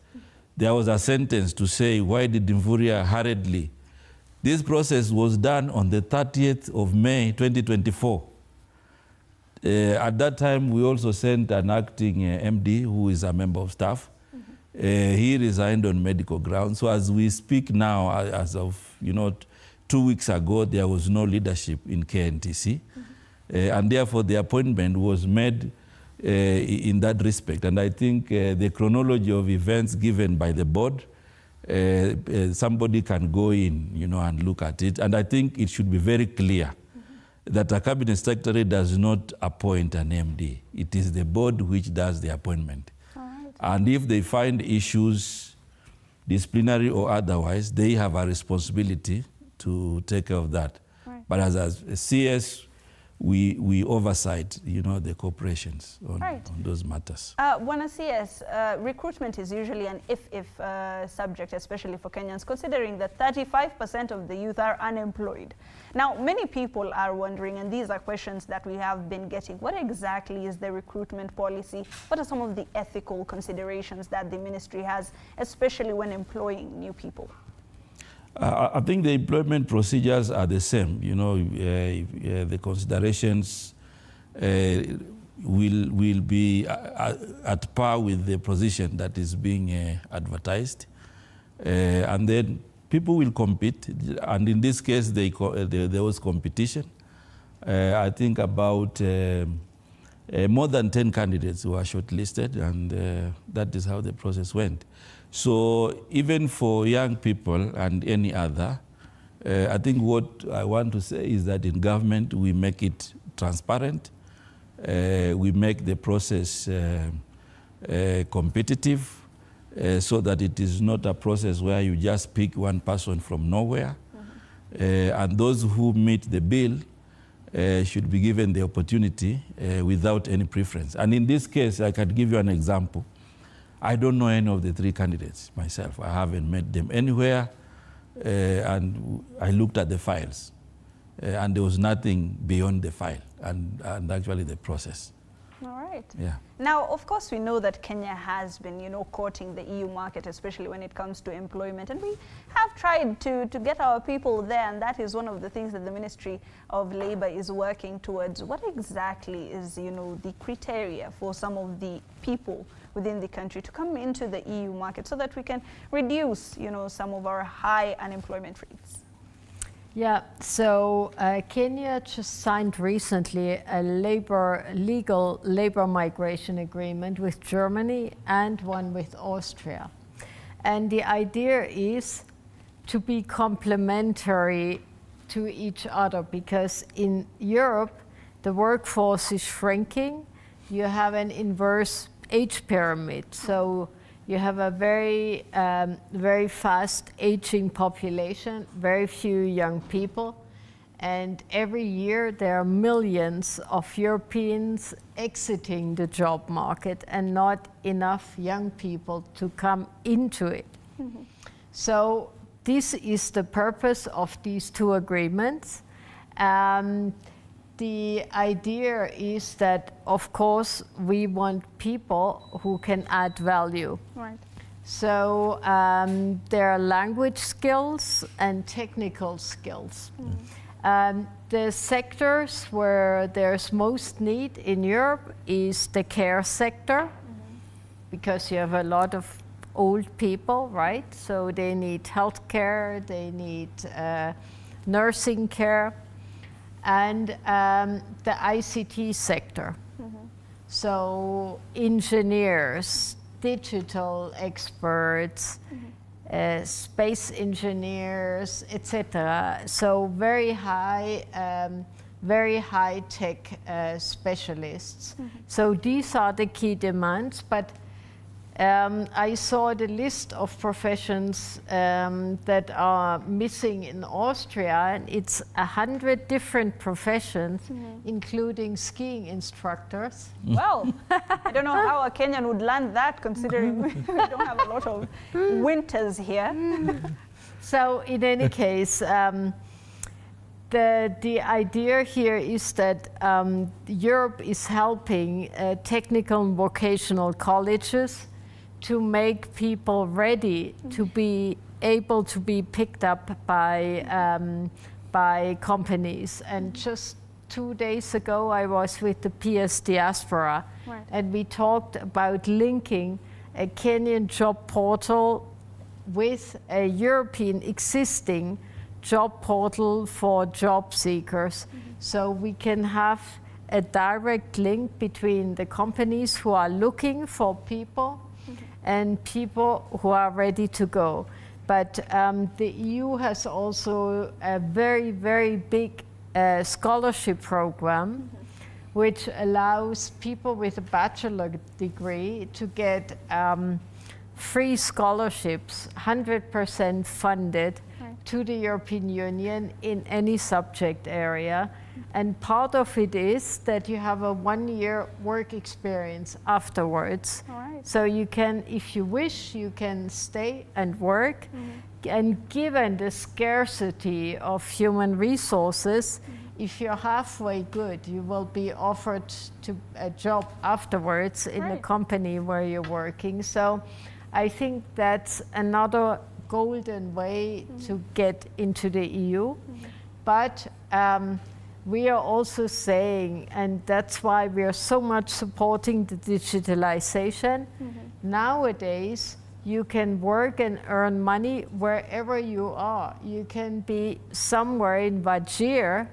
There was a sentence to say, why did Mvurya hurriedly? This process was done on the 30th of May, 2024. At that time, we also sent an acting MD who is a member of staff. He resigned on medical grounds. So as we speak now, as of 2 weeks ago, there was no leadership in KNTC. And therefore, the appointment was made in that respect. And I think the chronology of events given by the board, somebody can go in, and look at it. And I think it should be very clear that a cabinet secretary does not appoint an MD. It is the board which does the appointment. Right. And if they find issues, disciplinary or otherwise, they have a responsibility to take care of that. Right. But as a CS, we oversight, the corporations on those matters. When a CS, recruitment is usually an if subject, especially for Kenyans, considering that 35% of the youth are unemployed. Now, many people are wondering, and these are questions that we have been getting, what exactly is the recruitment policy? What are some of the ethical considerations that the ministry has, especially when employing new people? I think the employment procedures are the same. The considerations will be at par with the position that is being advertised. And then people will compete. And in this case, there was competition. I think about more than 10 candidates were shortlisted, and that is how the process went. So even for young people and any other, I think what I want to say is that in government, we make it transparent. We make the process competitive so that it is not a process where you just pick one person from nowhere. And those who meet the bill should be given the opportunity without any preference. And in this case, I can give you an example. I don't know any of the 3 candidates myself. I haven't met them anywhere. And I looked at the files. And there was nothing beyond the file and actually the process. All right. Yeah. Now, of course, we know that Kenya has been, courting the EU market, especially when it comes to employment. And we have tried to get our people there. And that is one of the things that the Ministry of Labour is working towards. What exactly is, the criteria for some of the people within the country to come into the EU market so that we can reduce, some of our high unemployment rates? Yeah, so Kenya just signed recently a legal labor migration agreement with Germany and one with Austria. And the idea is to be complementary to each other, because in Europe, the workforce is shrinking. You have an inverse age pyramid. So you have a very, very fast aging population, very few young people. And every year there are millions of Europeans exiting the job market and not enough young people to come into it. Mm-hmm. So this is the purpose of these two agreements. The idea is that, of course, we want people who can add value. Right. So there are language skills and technical skills. The sectors where there's most need in Europe is the care sector, because you have a lot of old people, right? So they need health care, they need nursing care, and the ICT sector. So engineers, digital experts, space engineers, etc. So very high tech specialists. So these are the key demands. But I saw the list of professions that are missing in Austria, and it's 100 different professions, including skiing instructors. Well, I don't know how a Kenyan would learn that, considering we don't have a lot of winters here. So in any case, the idea here is that Europe is helping technical and vocational colleges to make people ready to be able to be picked up by companies. And just 2 days ago, I was with the PS Diaspora, and we talked about linking a Kenyan job portal with a European existing job portal for job seekers. So we can have a direct link between the companies who are looking for people and people who are ready to go. But the EU has also a very, very big scholarship program, which allows people with a bachelor degree to get free scholarships, 100% funded, to the European Union in any subject area. And part of it is that you have a 1-year work experience afterwards. So you can, if you wish, you can stay and work. And given the scarcity of human resources, if you're halfway good, you will be offered to a job afterwards in the company where you're working. So I think that's another golden way to get into the EU. But we are also saying, and that's why we are so much supporting the digitalization. Nowadays, you can work and earn money wherever you are. You can be somewhere in Vajir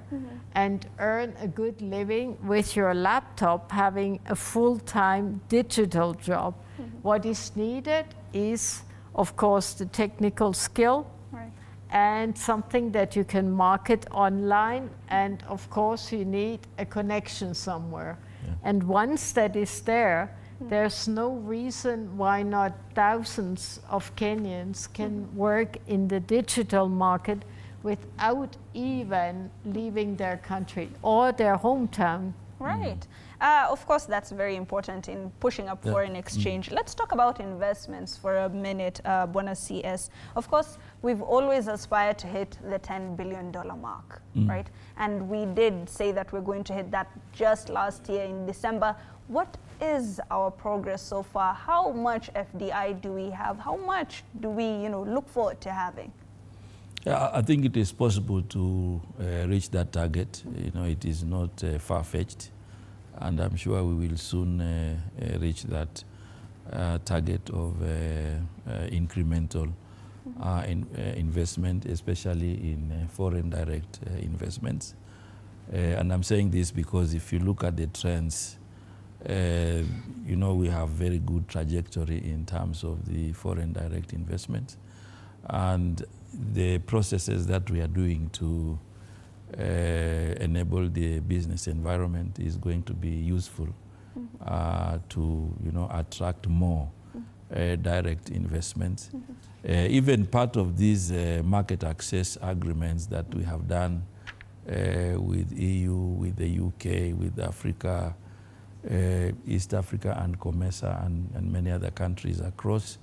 and earn a good living with your laptop, having a full-time digital job. What is needed is, of course, the technical skill, and something that you can market online, and of course you need a connection somewhere. And once that is there, there's no reason why not thousands of Kenyans can work in the digital market without even leaving their country or their hometown. Right. Of course, that's very important in pushing up foreign exchange. Let's talk about investments for a minute, Bwana CS. Of course, we've always aspired to hit the $10 billion mark, right? And we did say that we're going to hit that just last year in December. What is our progress so far? How much FDI do we have? How much do we, look forward to having? Yeah, I think it is possible to reach that target. It is not far-fetched, and I'm sure we will soon reach that target of incremental investment, especially in foreign direct investments. And I'm saying this because if you look at the trends, you know, we have very good trajectory in terms of the foreign direct investment. And the processes that we are doing to enable the business environment is going to be useful to, you know, attract more direct investments. Even part of these market access agreements that we have done with EU, with the UK, with Africa, East Africa and COMESA and many other countries across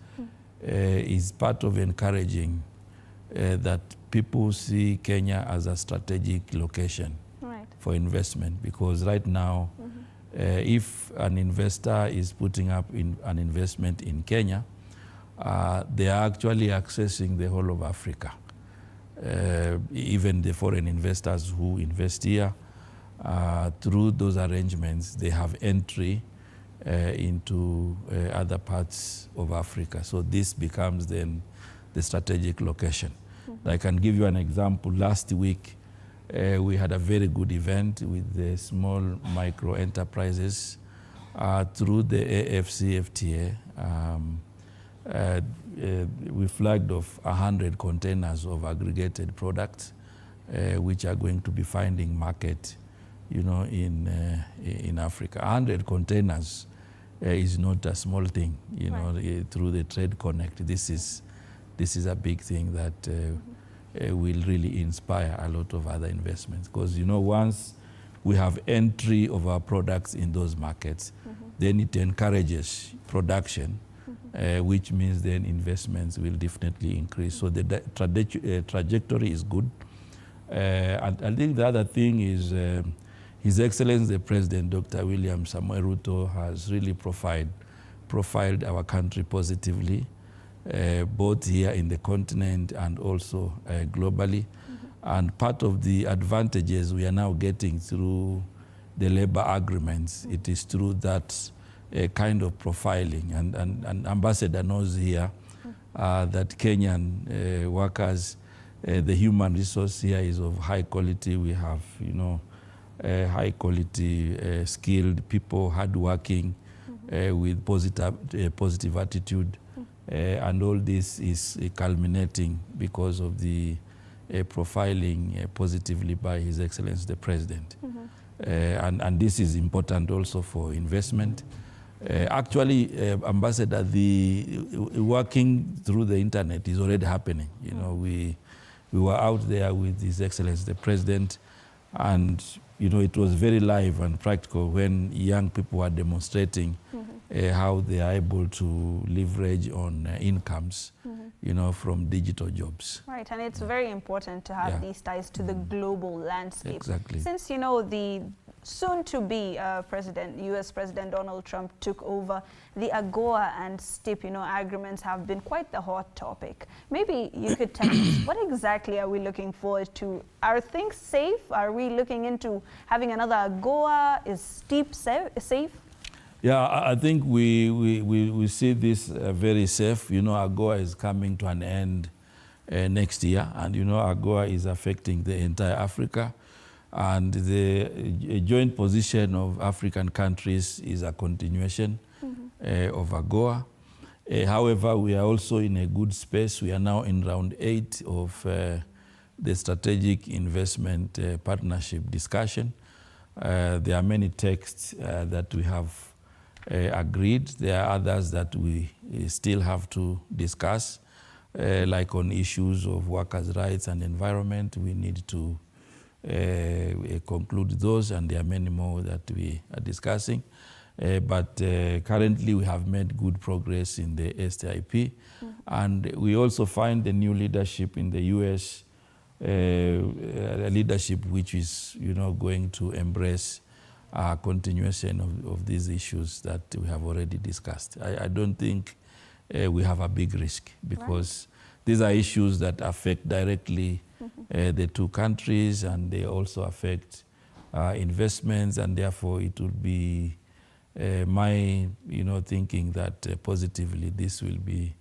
is part of encouraging that people see Kenya as a strategic location for investment, because right now if an investor is putting up an investment in Kenya, they are actually accessing the whole of Africa. Even the foreign investors who invest here, through those arrangements, they have entry into other parts of Africa. So this becomes then the strategic location. I can give you an example. Last week, we had a very good event with the small micro enterprises through the AFCFTA. We flagged off 100 containers of aggregated products, which are going to be finding market, you know, in Africa. 100 containers is not a small thing, you know, through the Trade Connect. This is a big thing that will really inspire a lot of other investments. Because, you know, once we have entry of our products in those markets, then it encourages production, which means then investments will definitely increase. So the trajectory is good. And I think the other thing is His Excellency the President, Dr. William Samoei Ruto, has really profiled our country positively, both here in the continent and also globally. And part of the advantages we are now getting through the labor agreements, it is through that kind of profiling. And Ambassador knows here that Kenyan workers, the human resource here is of high quality. We have, you know, high quality, skilled people, hardworking, with positive attitude. And all this is culminating because of the profiling positively by His Excellency the President. And this is important also for investment. Actually, Ambassador, the working through the internet is already happening. You know, we were out there with His Excellency the President, and you know, it was very live and practical when young people were demonstrating how they are able to leverage on incomes, you know, from digital jobs. Right, and it's very important to have these ties to the global landscape. Exactly. Since, you know, the soon-to-be US President Donald Trump took over, the AGOA and STIP, you know, agreements have been quite the hot topic. Maybe you could tell us, what exactly are we looking forward to? Are things safe? Are we looking into having another AGOA? Is STIP safe? Yeah, I think we see this very safe. You know, AGOA is coming to an end next year, and you know, AGOA is affecting the entire Africa. And the joint position of African countries is a continuation of AGOA. However, we are also in a good space. We are now in round 8 of the strategic investment partnership discussion. There are many texts that we have agreed. There are others that we still have to discuss, like on issues of workers' rights and environment. We need to conclude those, and there are many more that we are discussing. But currently we have made good progress in the STIP, and we also find the new leadership in the US, leadership which is, you know, going to embrace continuation of these issues that we have already discussed. I don't think we have a big risk, because these are issues that affect directly the two countries, and they also affect investments, and therefore it would be my, you know, thinking that positively this will be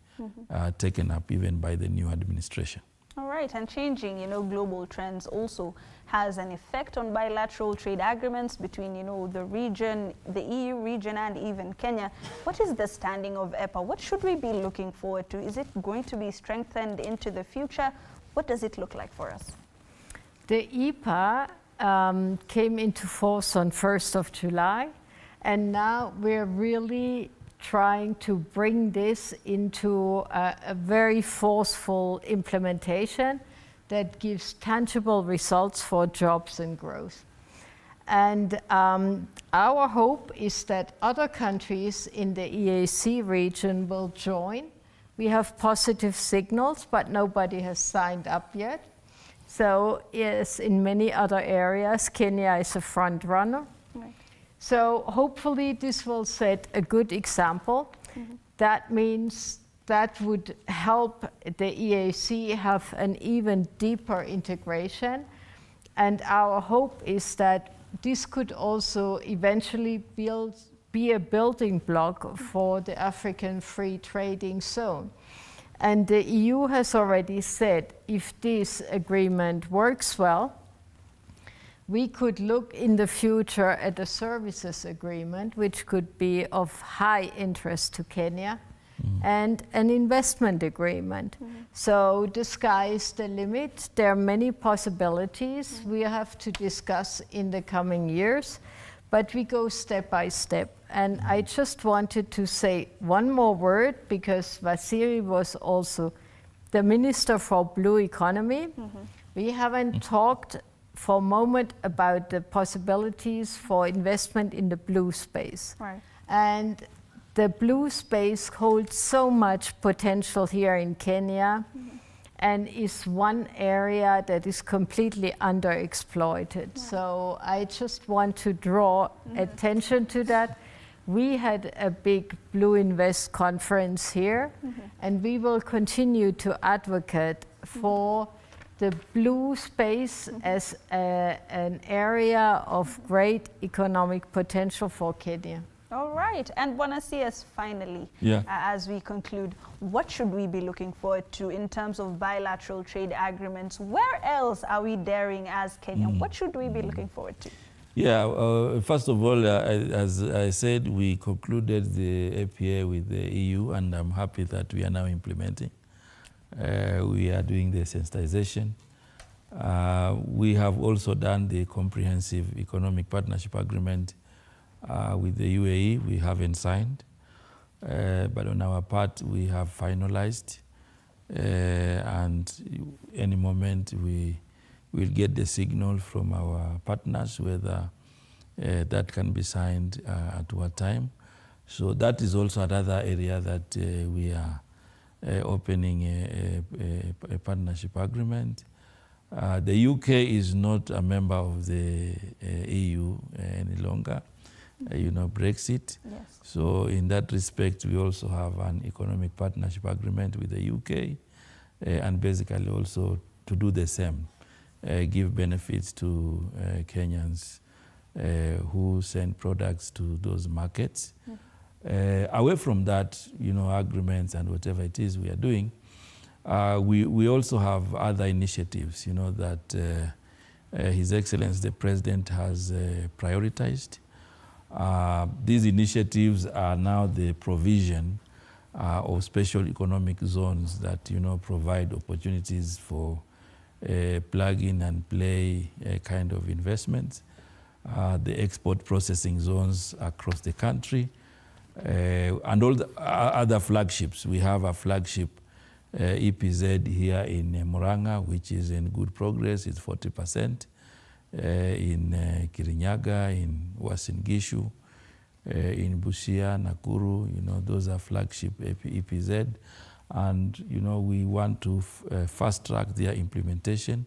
taken up even by the new administration. All right, and changing, global trends also has an effect on bilateral trade agreements between, the region, the EU region, and even Kenya. What is the standing of EPA? What should we be looking forward to? Is it going to be strengthened into the future? What does it look like for us? The EPA came into force on 1st of July, and now we're really trying to bring this into a very forceful implementation that gives tangible results for jobs and growth. And our hope is that other countries in the EAC region will join. We have positive signals, but nobody has signed up yet. So yes, in many other areas, Kenya is a front runner. Right. So hopefully this will set a good example. That means that would help the EAC have an even deeper integration. And our hope is that this could also eventually be a building block for the African Free Trading Zone. And the EU has already said if this agreement works well, we could look in the future at a services agreement, which could be of high interest to Kenya, and an investment agreement. So the sky is the limit. There are many possibilities we have to discuss in the coming years, but we go step by step. And I just wanted to say one more word, because Vasiri was also the Minister for Blue Economy. We haven't talked for a moment about the possibilities for investment in the blue space. Right. And the blue space holds so much potential here in Kenya, and is one area that is completely underexploited. So I just want to draw attention to that. We had a big Blue Invest conference here, and we will continue to advocate for the blue space as an area of great economic potential for Kenya. All right, and Bonasias, finally, as we conclude, what should we be looking forward to in terms of bilateral trade agreements? Where else are we daring as Kenya? What should we be looking forward to? Yeah, first of all, as I said, we concluded the APA with the EU, and I'm happy that we are now implementing. We are doing the sensitization. We have also done the comprehensive economic partnership agreement with the UAE. We haven't signed, but on our part, we have finalized. And any moment, we will get the signal from our partners whether that can be signed at what time. So that is also another area that we are opening a partnership agreement. The UK is not a member of the EU any longer, Brexit. Yes. So in that respect, we also have an economic partnership agreement with the UK, and basically also to do the same, give benefits to Kenyans who send products to those markets. Away from that, agreements and whatever it is we are doing, we also have other initiatives, that His Excellency the President has prioritized. These initiatives are now the provision of special economic zones that, provide opportunities for plug-in and play kind of investments. The export processing zones across the country, and all the other flagships. We have a flagship EPZ here in Murang'a, which is in good progress. It's 40%. In Kirinyaga, in Uasin Gishu, in Busia, Nakuru, those are flagship EPZ. And, we want to fast track their implementation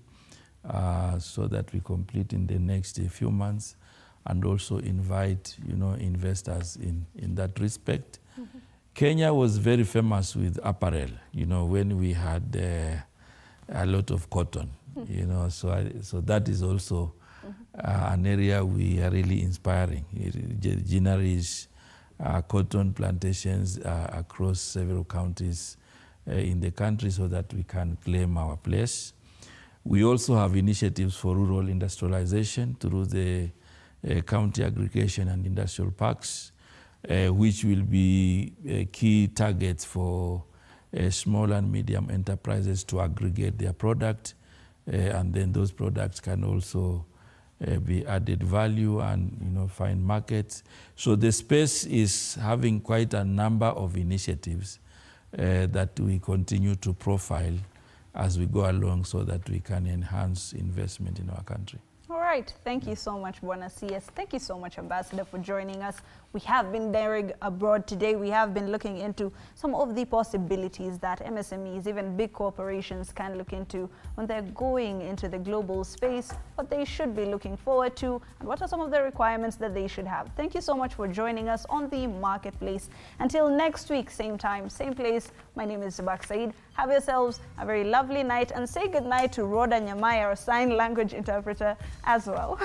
so that we complete in the next few months, and also invite, investors in that respect. Kenya was very famous with apparel, when we had a lot of cotton, so that is also an area we are really inspiring. Generally, cotton plantations across several counties in the country so that we can claim our place. We also have initiatives for rural industrialization through the county aggregation and industrial parks, which will be key targets for small and medium enterprises to aggregate their product, and then those products can also be added value and find markets. So the space is having quite a number of initiatives that we continue to profile as we go along so that we can enhance investment in our country. All right, thank you so much, Bwana CS. Thank you so much, Ambassador, for joining us. We have been daring abroad today. We have been looking into some of the possibilities that MSMEs, even big corporations, can look into when they're going into the global space, what they should be looking forward to, and what are some of the requirements that they should have. Thank you so much for joining us on the Marketplace. Until next week, same time, same place, my name is Hibaq Said. Have yourselves a very lovely night, and say good night to Rhoda Nyamai, our sign language interpreter, as well.